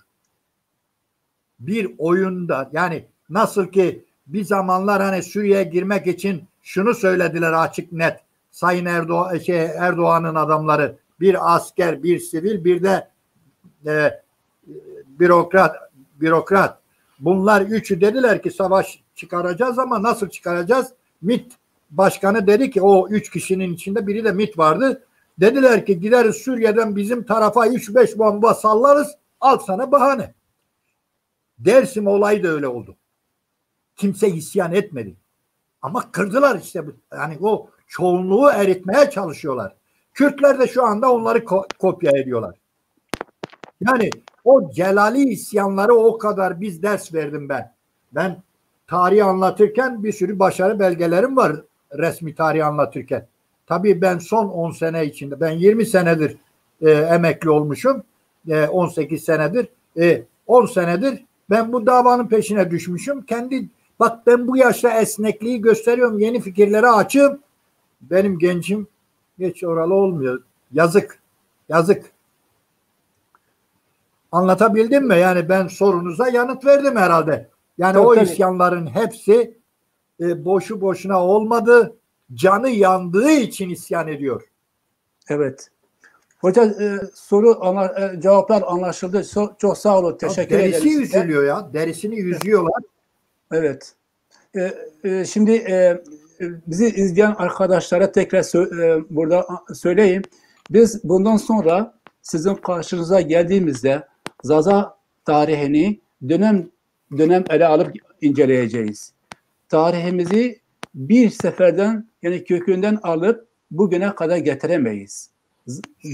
Bir oyunda, yani nasıl ki bir zamanlar hani Suriye'ye girmek için şunu söylediler açık net. Sayın Erdoğan'ın adamları, bir asker, bir sivil, bir de bürokrat. Bunlar üçü dediler ki savaş çıkaracağız ama nasıl çıkaracağız? MİT başkanı dedi ki, o 3 kişinin içinde biri de MİT vardı. Dediler ki gideriz Suriye'den bizim tarafa 3-5 bomba sallarız, al sana bahane. Dersim olayı da öyle oldu. Kimse isyan etmedi. Ama kırdılar işte. Yani o çoğunluğu eritmeye çalışıyorlar. Kürtler de şu anda onları kopya ediyorlar. Yani o Celali isyanları o kadar biz ders verdim ben. Ben tarihi anlatırken bir sürü başarı belgelerim var resmi tarihi anlatırken. Tabii ben son 10 sene içinde, ben 20 senedir emekli olmuşum. 18 senedir. 10 senedir ben bu davanın peşine düşmüşüm. Bak ben bu yaşta esnekliği gösteriyorum. Yeni fikirlere açığım. Benim gencim hiç oralı olmuyor. Yazık. Yazık. Anlatabildim mi? Yani ben sorunuza yanıt verdim herhalde. Yani o isyanların hepsi boşu boşuna olmadı. Canı yandığı için isyan ediyor. Evet. Hocam cevaplar anlaşıldı. Çok sağ olun. Teşekkür ederim. Derisi yüzülüyor ya. Derisini yüzüyorlar. Evet. Şimdi bizi izleyen arkadaşlara tekrar burada söyleyeyim. Biz bundan sonra sizin karşınıza geldiğimizde Zaza tarihini dönem ele alıp inceleyeceğiz. Tarihimizi bir seferden, yani kökünden alıp bugüne kadar getiremeyiz.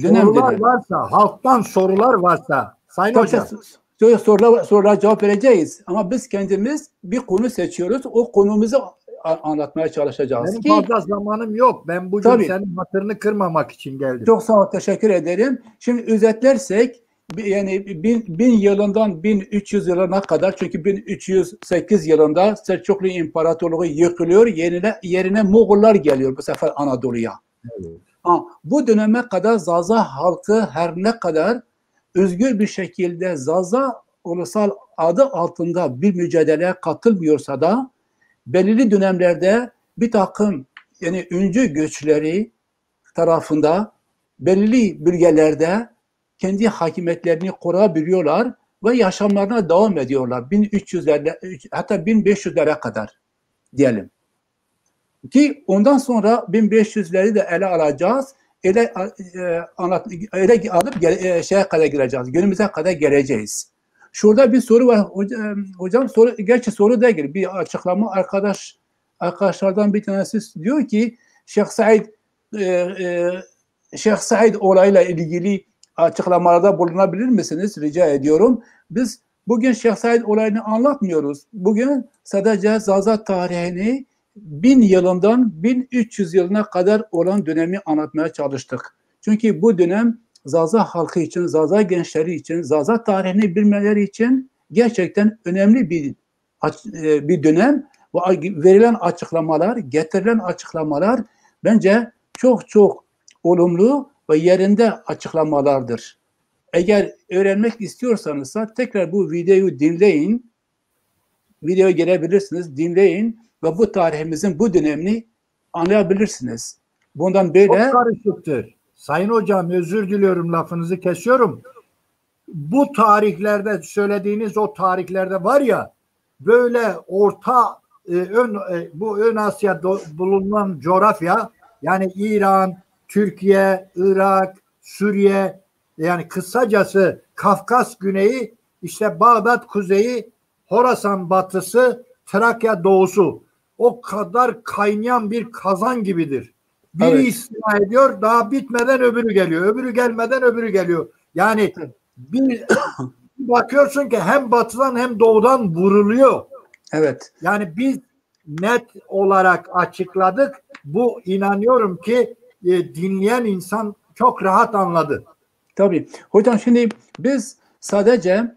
Sorular varsa, halktan sorular varsa Sayın Hocam. Sorulara cevap vereceğiz. Ama biz kendimiz bir konu seçiyoruz. O konumuzu anlatmaya çalışacağız. Benim fazla zamanım yok. Ben bugün senin hatırını kırmamak için geldim. Çok sağ ol. Teşekkür ederim. Şimdi özetlersek, yani 1000 yılından 1300 yılına kadar, çünkü 1308 yılında Selçuklu İmparatorluğu yıkılıyor. Yerine Moğollar geliyor bu sefer Anadolu'ya. Evet. Bu döneme kadar Zaza halkı her ne kadar özgür bir şekilde Zaza ulusal adı altında bir mücadeleye katılmıyorsa da belirli dönemlerde bir takım, yani öncü göçleri tarafında belirli bölgelerde kendi hakimiyetlerini koruyabiliyorlar ve yaşamlarına devam ediyorlar. 1300'lerde, hatta 1500'lere kadar diyelim. Ki ondan sonra 1500'leri de ele alacağız. Ele alıp şeye kadar gireceğiz. Günümüze kadar geleceğiz. Şurada bir soru var. Hocam gerçi soru değil. Bir açıklama arkadaşlardan bir tanesi diyor ki Şeyh Said Şeyh Said olayla ilgili açıklamalarda bulunabilir misiniz? Rica ediyorum. Biz bugün Şeyh Said olayını anlatmıyoruz. Bugün sadece Zaza tarihini 1000 yılından 1300 yılına kadar olan dönemi anlatmaya çalıştık. Çünkü bu dönem Zaza halkı için, Zaza gençleri için, Zaza tarihini bilmeleri için gerçekten önemli bir dönem. Verilen açıklamalar, getirilen açıklamalar bence çok çok olumlu ve yerinde açıklamalardır. Eğer öğrenmek istiyorsanız tekrar bu videoyu dinleyin. Videoya gelebilirsiniz, dinleyin ve bu tarihimizin bu dönemini anlayabilirsiniz. Bundan böyle... Çok karışıktır. Sayın hocam, özür diliyorum, lafınızı kesiyorum. Bu tarihlerde söylediğiniz o tarihlerde var ya, böyle bu ön Asya bulunan coğrafya, yani İran, Türkiye, Irak, Suriye, yani kısacası Kafkas güneyi, işte Bağdat kuzeyi, Horasan batısı, Trakya doğusu, o kadar kaynayan bir kazan gibidir. Biri istila ediyor, daha bitmeden öbürü geliyor. Öbürü gelmeden öbürü geliyor. Yani bir bakıyorsun ki hem batıdan hem doğudan vuruluyor. Evet. Yani biz net olarak açıkladık. Bu, inanıyorum ki dinleyen insan çok rahat anladı. Tabii. Hocam şimdi biz sadece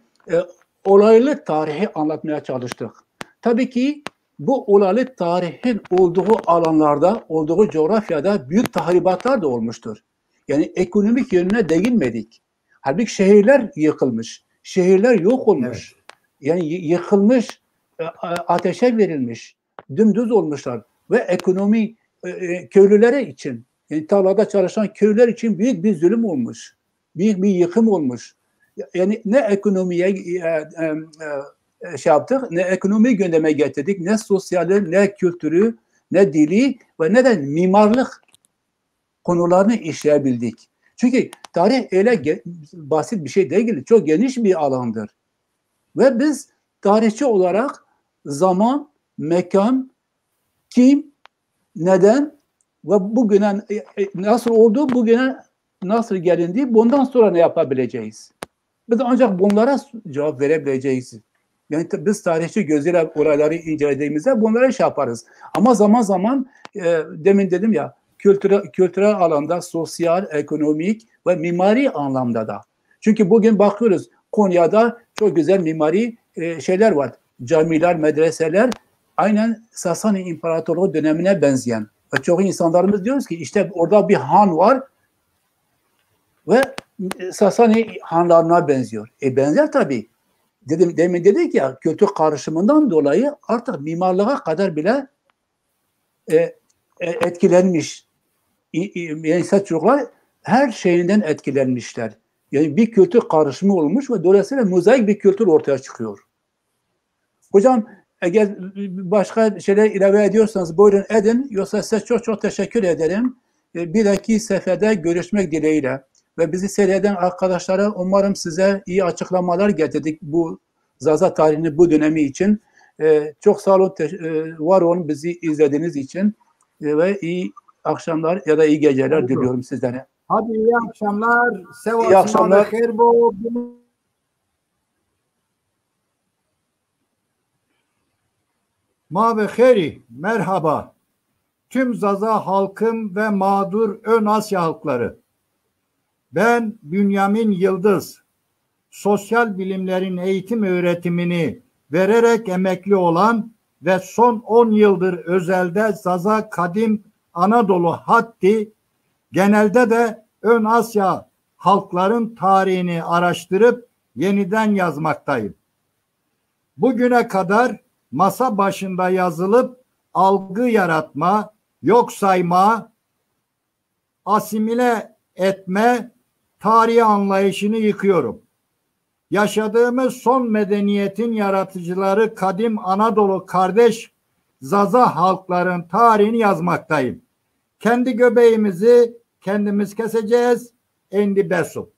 olaylı tarihi anlatmaya çalıştık. Tabii ki bu olaylı tarihin olduğu alanlarda, olduğu coğrafyada büyük tahribatlar da olmuştur. Yani ekonomik yönüne değinmedik. Halbuki şehirler yıkılmış, şehirler yok olmuş. Evet. Yani yıkılmış, ateşe verilmiş, dümdüz olmuşlar ve ekonomi köylülere için, yani tarlada çalışan köylüler için büyük bir zulüm olmuş, büyük bir yıkım olmuş. Yani ne ekonomiye yaptık, ne ekonomi gündeme getirdik, ne sosyali, ne kültürü, ne dili ve ne de mimarlık konularını işleyebildik. Çünkü tarih öyle basit bir şey değil, çok geniş bir alandır. Ve biz tarihçi olarak zaman, mekan, kim, neden ve bugüne nasıl oldu, bugüne nasıl gelindi, bundan sonra ne yapabileceğiz? Biz ancak bunlara cevap verebileceğiz. Yani biz tarihçi gözüyle olayları incelediğimizde bunlara yaparız. Ama zaman zaman demin dedim ya, kültürel alanda, sosyal, ekonomik ve mimari anlamda da. Çünkü bugün bakıyoruz Konya'da çok güzel mimari şeyler var. Camiler, medreseler aynen Sasani İmparatorluğu dönemine benzeyen. Ve çok insanlarımız diyoruz ki işte orada bir han var ve Sasani hanlarına benziyor. Benzer tabii. Demin dedik ya, kültür karışımından dolayı artık mimarlığa kadar bile etkilenmiş. Yani Selçuklular her şeyinden etkilenmişler. Yani bir kültür karışımı olmuş ve dolayısıyla mozaik bir kültür ortaya çıkıyor. Hocam eğer başka şeyler ilave ediyorsanız buyurun edin. Yoksa size çok çok teşekkür ederim. Bir dahaki seferde görüşmek dileğiyle. Ve bizi seyreden arkadaşlara umarım size iyi açıklamalar getirdik bu Zaza tarihini, bu dönemi için. Çok sağ olun, var olun bizi izlediğiniz için. Ve iyi akşamlar ya da iyi geceler diliyorum sizlere. Hadi iyi akşamlar. İyi akşamlar. Ma kheri, merhaba. Tüm Zaza halkım ve mağdur Ön Asya halkları. Ben Bünyamin Yıldız. Sosyal bilimlerin eğitim öğretimini vererek emekli olan ve son 10 yıldır özelde Zaza Kadim Anadolu Hatti, genelde de Ön Asya halkların tarihini araştırıp yeniden yazmaktayım. Bugüne kadar masa başında yazılıp algı yaratma, yok sayma, asimile etme tarihi anlayışını yıkıyorum. Yaşadığımız son medeniyetin yaratıcıları kadim Anadolu kardeş Zaza halkların tarihini yazmaktayım. Kendi göbeğimizi kendimiz keseceğiz. Endi Besu.